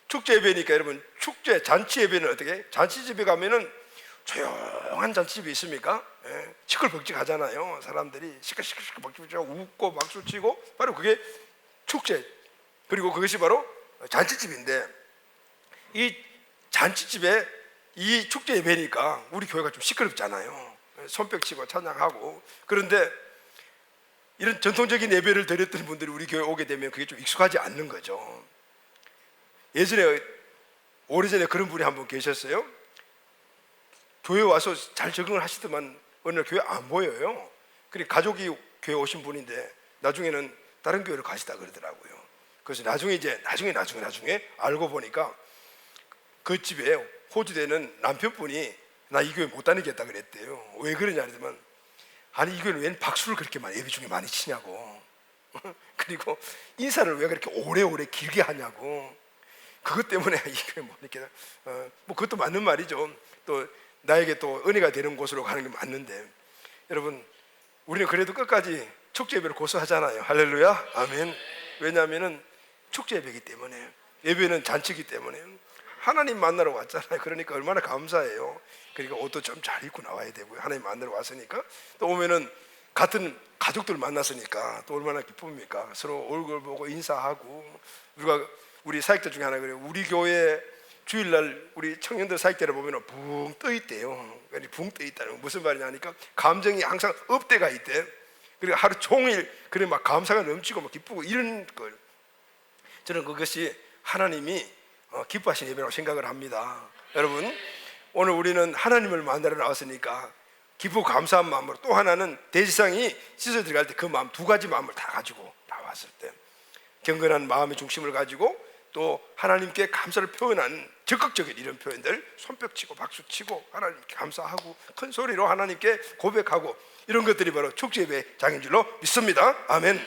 축제 예배니까 여러분, 축제 잔치 예배는 어떻게? 잔치집에 가면은 조용한 잔치집이 있습니까? 예, 시끌벅적하잖아요. 사람들이 시끌벅적하고 웃고 박수치고, 바로 그게 축제, 그리고 그것이 바로 잔치집인데, 이 잔치집에 이 축제 예배니까 우리 교회가 좀 시끄럽잖아요. 손뼉치고 찬양하고. 그런데 이런 전통적인 예배를 드렸던 분들이 우리 교회 오게 되면 그게 좀 익숙하지 않는 거죠. 예전에, 오래전에 그런 분이 한 분 계셨어요. 교회 와서 잘 적응을 하시더만 어느 날 교회 안 보여요. 그리고 가족이 교회 오신 분인데 나중에는 다른 교회를 가시다 그러더라고요. 그래서 나중에 알고 보니까 그 집에 호주되는 남편분이 나 이 교회 못 다니겠다 그랬대요. 왜 그러냐 그러더만, 아니 이 교회는 웬 박수를 그렇게 많이 예배 중에 많이 치냐고 그리고 인사를 왜 그렇게 오래오래 길게 하냐고. 그것 때문에 이 교회 못 이렇게 뭐 그것도 맞는 말이죠. 또 나에게 또 은혜가 되는 곳으로 가는 게 맞는데, 여러분 우리는 그래도 끝까지 축제 예배를 고수하잖아요. 할렐루야, 아멘. 왜냐하면은 축제 예배이기 때문에, 예배는 잔치이기 때문에 하나님 만나러 왔잖아요. 그러니까 얼마나 감사해요. 그러니까 옷도 좀 잘 입고 나와야 되고요. 하나님 만나러 왔으니까. 또 오면은 같은 가족들 만났으니까 또 얼마나 기쁩니까? 서로 얼굴 보고 인사하고. 우리 사역자 중에 하나 그래요. 우리 교회 주일날 우리 청년들 사역대를 보면 붕 떠 있대요. 붕 떠 있다는 건 무슨 말이냐 하니까, 감정이 항상 업대가 있대. 그리고 하루 종일 그래 막 감사가 넘치고 막 기쁘고 이런 걸, 저는 그것이 하나님이 기뻐하시는 예배라고 생각을 합니다. 여러분, 오늘 우리는 하나님을 만나러 나왔으니까 기쁘고 감사한 마음으로, 또 하나는 대지상이 씻어 들어갈 때 그 마음, 두 가지 마음을 다 가지고 나왔을 때 경건한 마음의 중심을 가지고, 또 하나님께 감사를 표현하는 적극적인 이런 표현들, 손뼉치고 박수치고 하나님께 감사하고 큰 소리로 하나님께 고백하고, 이런 것들이 바로 축제예배 장인 줄로 믿습니다. 아멘.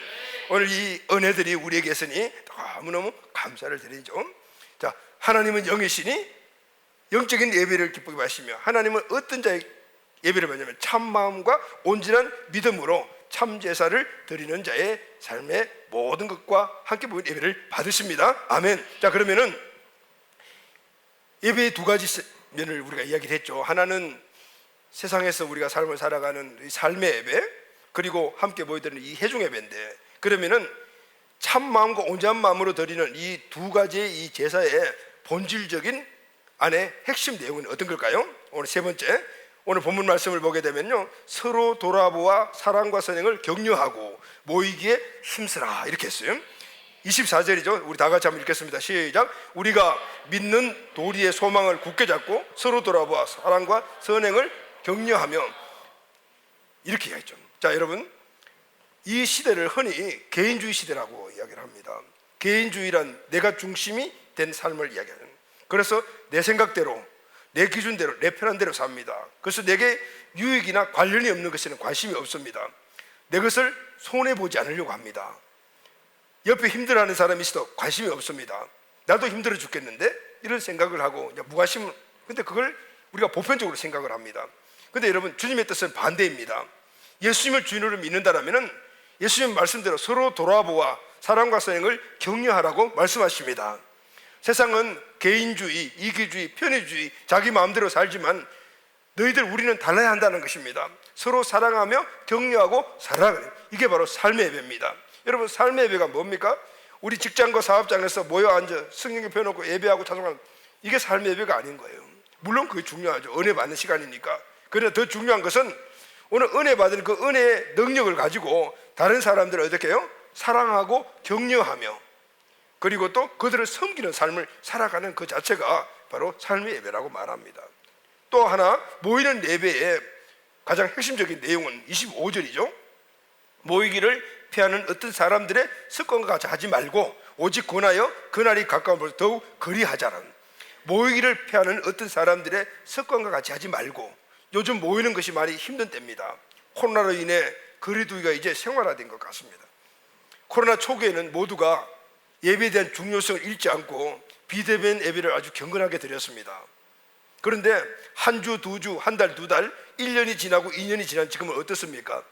오늘 이 은혜들이 우리에게 있으니 너무너무 감사를 드리죠. 자, 하나님은 영이시니 영적인 예배를 기쁘게 하시며, 하나님은 어떤 자의 예배를 받냐면 참 마음과 온전한 믿음으로 참 제사를 드리는 자의 삶의 모든 것과 함께 모인 예배를 받으십니다. 아멘. 자, 그러면은 예배의 두 가지 면을 우리가 이야기를 했죠. 하나는 세상에서 우리가 삶을 살아가는 이 삶의 예배, 그리고 함께 모여드리는 이 회중 예배인데, 그러면은 참 마음과 온전한 마음으로 드리는 이 두 가지의 이 제사의 본질적인 안에 핵심 내용은 어떤 걸까요? 오늘 세 번째, 오늘 본문 말씀을 보게 되면요, 서로 돌아보아 사랑과 선행을 격려하고 모이기에 힘쓰라, 이렇게 했어요. 24절이죠. 우리 다 같이 한번 읽겠습니다. 시작. 우리가 믿는 도리의 소망을 굳게 잡고 서로 돌아보아 사랑과 선행을 격려하며, 이렇게 이야기했죠. 자, 여러분, 이 시대를 흔히 개인주의 시대라고 이야기를 합니다. 개인주의란 내가 중심이 된 삶을 이야기하는, 그래서 내 생각대로, 내 기준대로, 내 편한 대로 삽니다. 그래서 내게 유익이나 관련이 없는 것에는 관심이 없습니다. 내 것을 손해보지 않으려고 합니다. 옆에 힘들어하는 사람이 있어도 관심이 없습니다. 나도 힘들어 죽겠는데, 이런 생각을 하고 무관심. 근데 그걸 우리가 보편적으로 생각을 합니다. 근데 여러분, 주님의 뜻은 반대입니다. 예수님을 주인으로 믿는다라면은 예수님 말씀대로 서로 돌아보아 사랑과 선행을 격려하라고 말씀하십니다. 세상은 개인주의, 이기주의, 편의주의, 자기 마음대로 살지만 우리는 달라야 한다는 것입니다. 서로 사랑하며 격려하고 살아가는, 이게 바로 삶의 예배입니다. 여러분, 삶의 예배가 뭡니까? 우리 직장과 사업장에서 모여 앉아 성경에 펴놓고 예배하고 찬송하는, 이게 삶의 예배가 아닌 거예요. 물론 그게 중요하죠. 은혜 받는 시간이니까. 그러나 더 중요한 것은 오늘 은혜 받은 그 은혜의 능력을 가지고 다른 사람들을 어떻게 해요? 사랑하고 격려하며, 그리고 또 그들을 섬기는 삶을 살아가는 그 자체가 바로 삶의 예배라고 말합니다. 또 하나, 모이는 예배의 가장 핵심적인 내용은 25절이죠. 모이기를 피하는 어떤 사람들의 습관과 같이 하지 말고 오직 권하여 그날이 가까움으로 더욱 그리하자는, 모이기를 피하는 어떤 사람들의 습관과 같이 하지 말고, 요즘 모이는 것이 많이 힘든 때입니다. 코로나로 인해 거리두기가 이제 생활화된 것 같습니다. 코로나 초기에는 모두가 예배에 대한 중요성을 잃지 않고 비대면 예배를 아주 경건하게 드렸습니다. 그런데 한 주, 두 주, 한 달, 두 달, 1년이 지나고 2년이 지난 지금은 어떻습니까?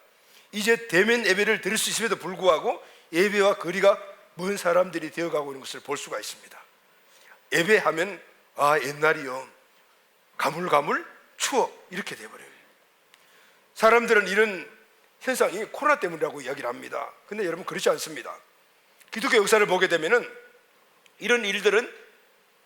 이제 대면 예배를 드릴 수 있음에도 불구하고 예배와 거리가 먼 사람들이 되어가고 있는 것을 볼 수가 있습니다. 예배하면 옛날이요, 가물가물 추억, 이렇게 돼버려요. 사람들은 이런 현상이 코로나 때문이라고 이야기를 합니다. 근데 여러분, 그렇지 않습니다. 기독교 역사를 보게 되면은 이런 일들은,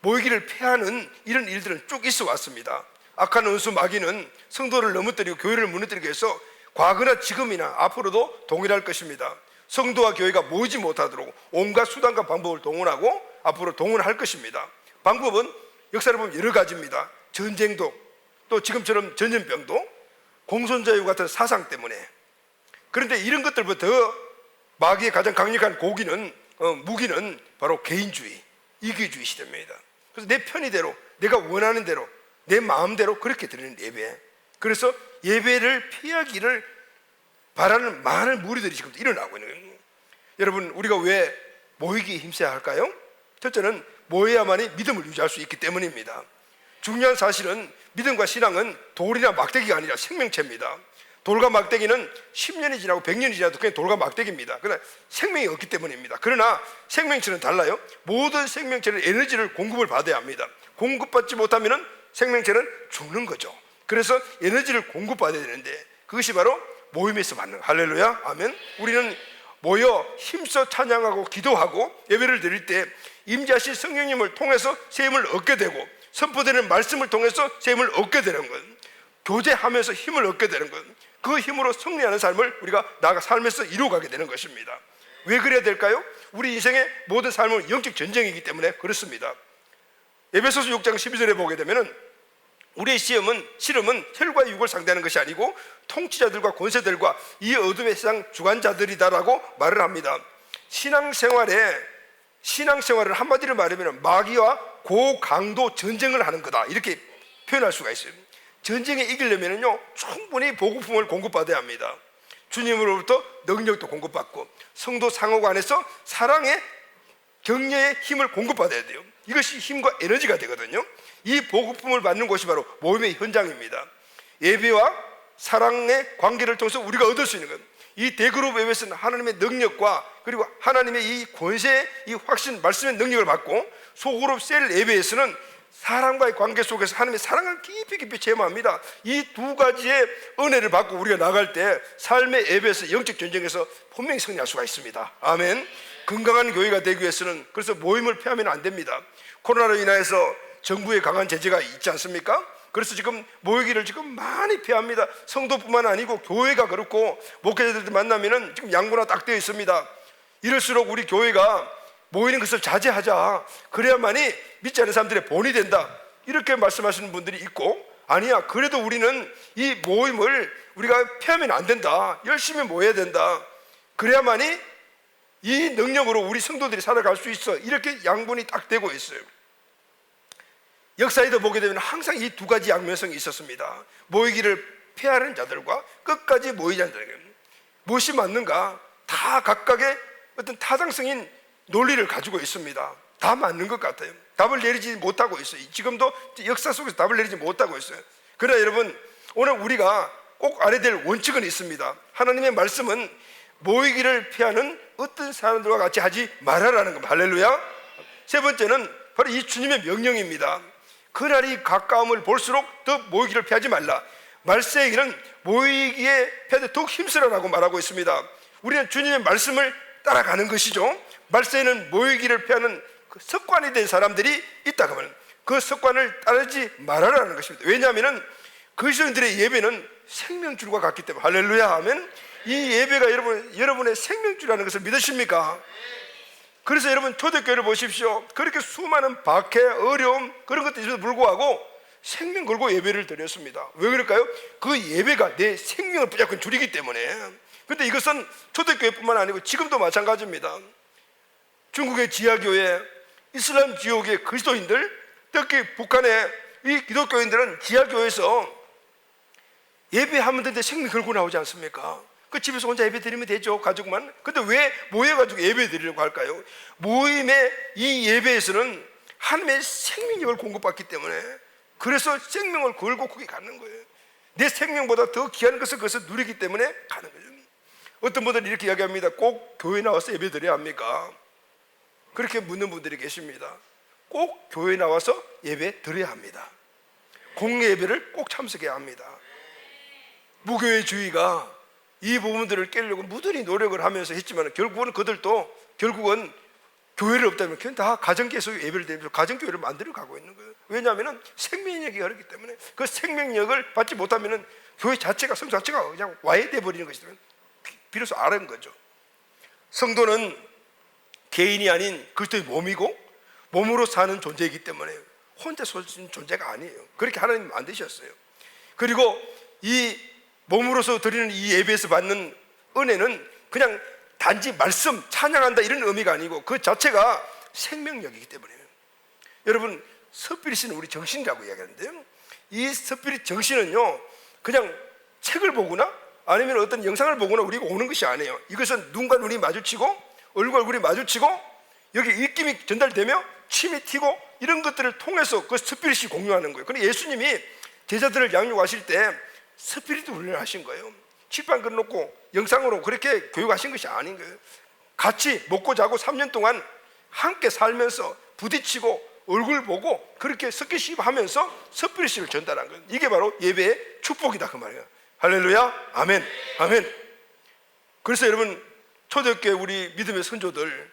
모이기를 피하는 이런 일들은 쭉 있어 왔습니다. 악한 원수 마귀는 성도를 넘어뜨리고 교회를 무너뜨리기 위해서 과거나 지금이나 앞으로도 동일할 것입니다. 성도와 교회가 모이지 못하도록 온갖 수단과 방법을 동원하고 앞으로 동원할 것입니다. 방법은 역사를 보면 여러 가지입니다. 전쟁도, 또 지금처럼 전염병도, 공손자유 같은 사상 때문에. 그런데 이런 것들부터 마귀의 가장 강력한 무기는 바로 개인주의, 이기주의 시대입니다. 그래서 내 편의대로, 내가 원하는 대로, 내 마음대로 그렇게 드리는 예배. 그래서 예배를 피하기를 바라는 많은 무리들이 지금 일어나고 있는 거예요. 여러분, 우리가 왜 모이기에 힘써야 할까요? 첫째는 모여야만이 믿음을 유지할 수 있기 때문입니다. 중요한 사실은 믿음과 신앙은 돌이나 막대기가 아니라 생명체입니다. 돌과 막대기는 10년이 지나고 100년이 지나도 그냥 돌과 막대기입니다. 그러나 생명이 없기 때문입니다. 그러나 생명체는 달라요. 모든 생명체는 에너지를 공급을 받아야 합니다. 공급받지 못하면 생명체는 죽는 거죠. 그래서 에너지를 공급받아야 되는데 그것이 바로 모임에서 받는, 할렐루야, 아멘. 우리는 모여 힘써 찬양하고 기도하고 예배를 드릴 때 임재하신 성령님을 통해서 세임을 얻게 되고, 선포되는 말씀을 통해서 세임을 얻게 되는 것, 교제하면서 힘을 얻게 되는 것, 그 힘으로 승리하는 삶을 우리가 나아가 삶에서 이루어가게 되는 것입니다. 왜 그래야 될까요? 우리 인생의 모든 삶은 영적 전쟁이기 때문에 그렇습니다. 에베소서 6장 12절에 보게 되면은 우리의 실험은 혈과 육을 상대하는 것이 아니고 통치자들과 권세들과 이 어둠의 세상 주관자들이다라고 말을 합니다. 신앙생활을 한마디로 말하면 마귀와 고강도 전쟁을 하는 거다, 이렇게 표현할 수가 있어요. 전쟁에 이기려면요, 충분히 보급품을 공급받아야 합니다. 주님으로부터 능력도 공급받고 성도 상호 안에서 사랑의 격려의 힘을 공급받아야 돼요. 이것이 힘과 에너지가 되거든요. 이 보급품을 받는 곳이 바로 모임의 현장입니다. 예배와 사랑의 관계를 통해서 우리가 얻을 수 있는 것, 이 대그룹 예배에서는 하나님의 능력과 그리고 하나님의 이 권세의 이 확신, 말씀의 능력을 받고, 소그룹 셀 예배에서는 사랑과의 관계 속에서 하나님의 사랑을 깊이 체험합니다. 이 두 가지의 은혜를 받고 우리가 나갈 때 삶의 예배에서, 영적 전쟁에서 분명히 승리할 수가 있습니다. 아멘. 건강한 교회가 되기 위해서는 그래서 모임을 피하면 안 됩니다. 코로나로 인해서 정부의 강한 제재가 있지 않습니까? 그래서 지금 모이기를 지금 많이 피합니다. 성도뿐만 아니고 교회가 그렇고 목회자들 만나면은 지금 양보나 딱 되어 있습니다. 이럴수록 우리 교회가 모이는 것을 자제하자, 그래야만이 믿지 않는 사람들의 본이 된다, 이렇게 말씀하시는 분들이 있고, 아니야, 그래도 우리는 이 모임을 우리가 피하면 안 된다, 열심히 모여야 된다, 그래야만이 이 능력으로 우리 성도들이 살아갈 수 있어, 이렇게 양분이 딱 되고 있어요. 역사에도 보게 되면 항상 이 두 가지 양면성이 있었습니다. 모이기를 피하는 자들과 끝까지 모이자는 자들, 무엇이 맞는가? 다 각각의 어떤 타당성인 논리를 가지고 있습니다. 다 맞는 것 같아요. 답을 내리지 못하고 있어요. 지금도 역사 속에서 답을 내리지 못하고 있어요. 그러나 여러분, 오늘 우리가 꼭 알아야 될 원칙은 있습니다. 하나님의 말씀은 모이기를 피하는 어떤 사람들과 같이 하지 말아라는 겁니다. 할렐루야. 세 번째는 바로 이 주님의 명령입니다. 그날이 가까움을 볼수록 더 모이기를 피하지 말라. 말세에는 모이기에 피하되 더욱 힘쓰라라고 말하고 있습니다. 우리는 주님의 말씀을 따라가는 것이죠. 말세에는 모이기를 피하는 그 습관이 된 사람들이 있다고 하면 그 습관을 따르지 말아라는 것입니다. 왜냐하면 그리스도인들의 예배는 생명줄과 같기 때문에. 할렐루야 하면 이 예배가 여러분의 생명줄이라는 것을 믿으십니까? 그래서 여러분 초대교회를 보십시오. 그렇게 수많은 박해, 어려움 그런 것도 있어도 불구하고 생명 걸고 예배를 드렸습니다. 왜 그럴까요? 그 예배가 내 생명을 붙잡고 줄이기 때문에. 그런데 이것은 초대교회뿐만 아니고 지금도 마찬가지입니다. 중국의 지하교회, 이슬람 지역의 그리스도인들, 특히 북한의 이 기독교인들은 지하교회에서 예배하면 되는데 생명 걸고 나오지 않습니까? 그 집에서 혼자 예배 드리면 되죠, 가족만. 근데 왜 모여가지고 예배 드리려고 할까요? 모임의 이 예배에서는 하나님의 생명력을 공급받기 때문에, 그래서 생명을 걸고 거기 가는 거예요. 내 생명보다 더 귀한 것을 그것을 누리기 때문에 가는 거죠. 어떤 분들은 이렇게 이야기합니다. 꼭 교회 나와서 예배 드려야 합니까? 그렇게 묻는 분들이 계십니다. 꼭 교회 나와서 예배 드려야 합니다. 공예 예배를 꼭 참석해야 합니다. 무교회주의가 이 부분들을 깨려고 무던히 노력을 하면서 했지만 결국은 그들도 결국은 교회를 없다면 그냥 다 가정교회에서 예배를 드리면서 가정교회를 만들어 가고 있는 거예요. 왜냐하면 생명력이 흐르기 때문에 그 생명력을 받지 못하면 교회 자체가, 성도 자체가 그냥 와해돼 버리는 것이죠. 비로소 아는 거죠. 성도는 개인이 아닌 그리스도의 몸이고 몸으로 사는 존재이기 때문에 혼자 솟은 존재가 아니에요. 그렇게 하나님 만드셨어요. 그리고 이 몸으로서 드리는 이 예배에서 받는 은혜는 그냥 단지 말씀, 찬양한다 이런 의미가 아니고 그 자체가 생명력이기 때문에요. 여러분, 스피릿은 우리 정신이라고 이야기하는데요, 이 스피릿 정신은요 그냥 책을 보거나 아니면 어떤 영상을 보거나 우리가 오는 것이 아니에요. 이것은 눈과 눈이 마주치고 얼굴과 얼굴이 마주치고 여기 입김이 전달되며 침이 튀고 이런 것들을 통해서 그 스피릿이 공유하는 거예요. 그런데 예수님이 제자들을 양육하실 때 스피릿 훈련을 하신 거예요. 칠판 그려놓고 영상으로 그렇게 교육하신 것이 아닌 거예요. 같이 먹고 자고 3년 동안 함께 살면서 부딪히고 얼굴 보고 그렇게 스킨십 하면서 스피릿을 전달한 거예요. 이게 바로 예배의 축복이다 그 말이에요. 할렐루야, 아멘, 아멘. 그래서 여러분, 초대교회 우리 믿음의 선조들,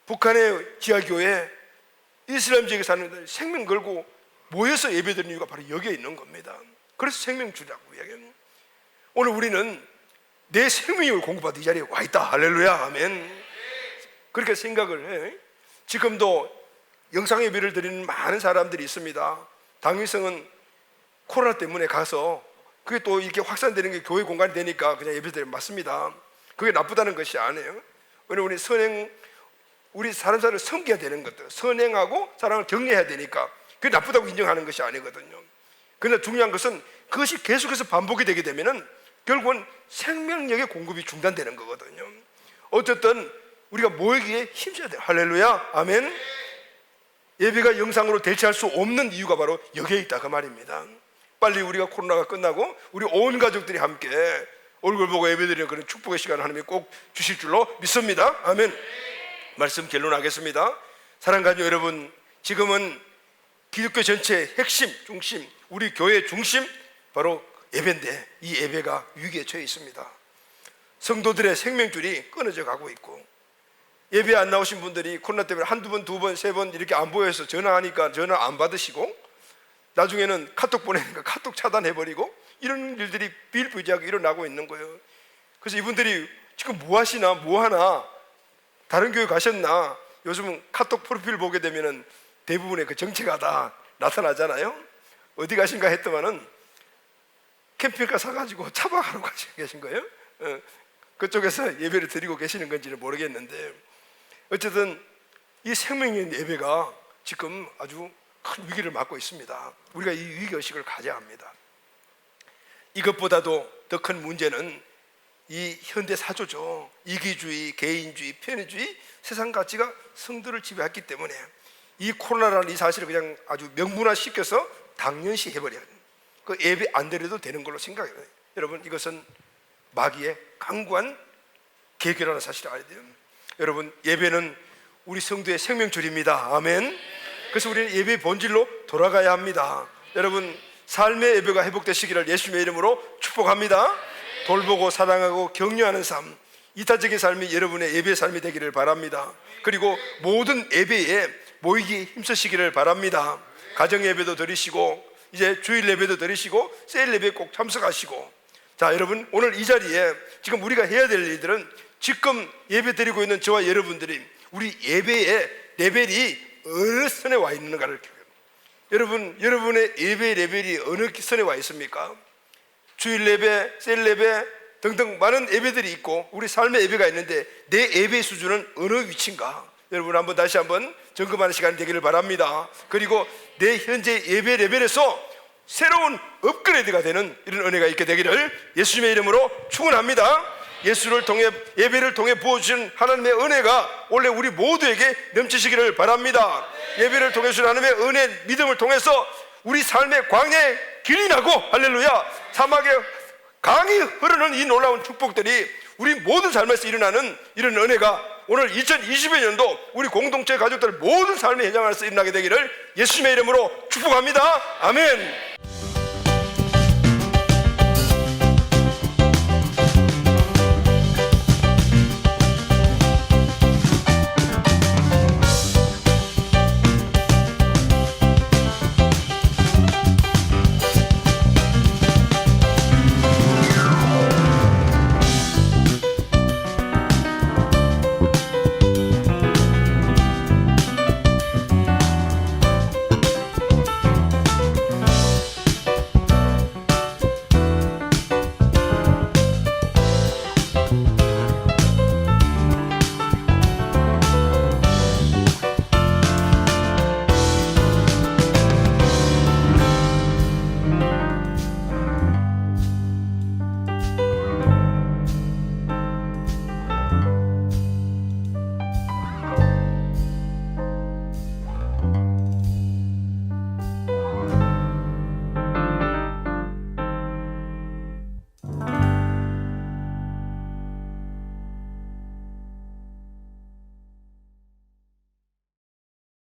북한의 지하교회, 이슬람 지역에 사는 분들 생명 걸고 모여서 예배드리는 이유가 바로 여기에 있는 겁니다. 그래서 생명주라고 이야기합니다. 오늘 우리는 내 생명력을 공급받은 이 자리에 와 있다. 할렐루야, 아멘. 그렇게 생각을 해. 지금도 영상 예배를 드리는 많은 사람들이 있습니다. 당위성은 코로나 때문에 가서 그게 또 이렇게 확산되는 게 교회 공간이 되니까 그냥 예배 드리면 맞습니다. 그게 나쁘다는 것이 아니에요. 왜냐면 우리 사람을 섬겨야 되는 것들, 선행하고 사람을 격려해야 되니까 그게 나쁘다고 인정하는 것이 아니거든요. 그러나 중요한 것은 그것이 계속해서 반복이 되게 되면은 결국은 생명력의 공급이 중단되는 거거든요. 어쨌든 우리가 모이기에 힘써야 돼요. 할렐루야, 아멘. 예배가 영상으로 대체할 수 없는 이유가 바로 여기에 있다 그 말입니다. 빨리 우리가 코로나가 끝나고 우리 온 가족들이 함께 얼굴 보고 예배드리는 그런 축복의 시간을 하나님이 꼭 주실 줄로 믿습니다. 아멘. 말씀 결론하겠습니다. 사랑하는 가족 여러분, 지금은 기독교 전체의 핵심, 중심, 우리 교회의 중심 바로 예배인데 이 예배가 위기에 처해 있습니다. 성도들의 생명줄이 끊어져 가고 있고, 예배 안 나오신 분들이 코로나 때문에 한두 번, 두 번, 세 번 이렇게 안 보여서 전화하니까 전화 안 받으시고, 나중에는 카톡 보내니까 카톡 차단해버리고, 이런 일들이 비일비재하게 일어나고 있는 거예요. 그래서 이분들이 지금 뭐 하시나, 뭐 하나, 다른 교회 가셨나, 요즘은 카톡 프로필 보게 되면은 대부분의 그 정체가 다 나타나잖아요. 어디 가신가 했더만은 캠핑카 사가지고 차박하러 계신 거예요. 그쪽에서 예배를 드리고 계시는 건지는 모르겠는데, 어쨌든 이 생명의 예배가 지금 아주 큰 위기를 맞고 있습니다. 우리가 이 위기의식을 가져야 합니다. 이것보다도 더 큰 문제는 이 현대 사조죠. 이기주의, 개인주의, 편의주의, 세상 가치가 성도를 지배했기 때문에 이 코로나라는 이 사실을 그냥 아주 명문화시켜서 당연시 해버려요. 그 예배 안 드려도 되는 걸로 생각해요. 여러분, 이것은 마귀의 강구한 계획이라는 사실을 알아야 돼요. 여러분, 예배는 우리 성도의 생명줄입니다. 아멘. 그래서 우리는 예배의 본질로 돌아가야 합니다. 여러분, 삶의 예배가 회복되시기를 예수님의 이름으로 축복합니다. 돌보고 사랑하고 격려하는 삶, 이타적인 삶이 여러분의 예배의 삶이 되기를 바랍니다. 그리고 모든 예배에 모이기에 힘쓰시기를 바랍니다. 가정 예배도 드리시고, 이제 주일 예배도 드리시고, 세일 예배에 꼭 참석하시고. 자, 여러분, 오늘 이 자리에 지금 우리가 해야 될 일들은 지금 예배 드리고 있는 저와 여러분들이 우리 예배의 레벨이 어느 선에 와 있는가를, 여러분의 예배 레벨이 어느 선에 와 있습니까? 주일 예배, 세일 예배 등등 많은 예배들이 있고 우리 삶의 예배가 있는데 내 예배 수준은 어느 위치인가? 여러분, 한번 다시 한번 점검하는 시간이 되기를 바랍니다. 그리고 내 현재 예배 레벨에서 새로운 업그레이드가 되는 이런 은혜가 있게 되기를 예수님의 이름으로 축원합니다. 예수를 통해, 예배를 통해 부어주신 하나님의 은혜가 원래 우리 모두에게 넘치시기를 바랍니다. 예배를 통해 주신 하나님의 은혜, 믿음을 통해서 우리 삶의 광야에 길이 나고, 할렐루야, 사막에 강이 흐르는 이 놀라운 축복들이 우리 모든 삶에서 일어나는 이런 은혜가 오늘 2020년도 우리 공동체 가족들 모든 삶의 현장 안에서 일어나게 되기를 예수님의 이름으로 축복합니다. 아멘.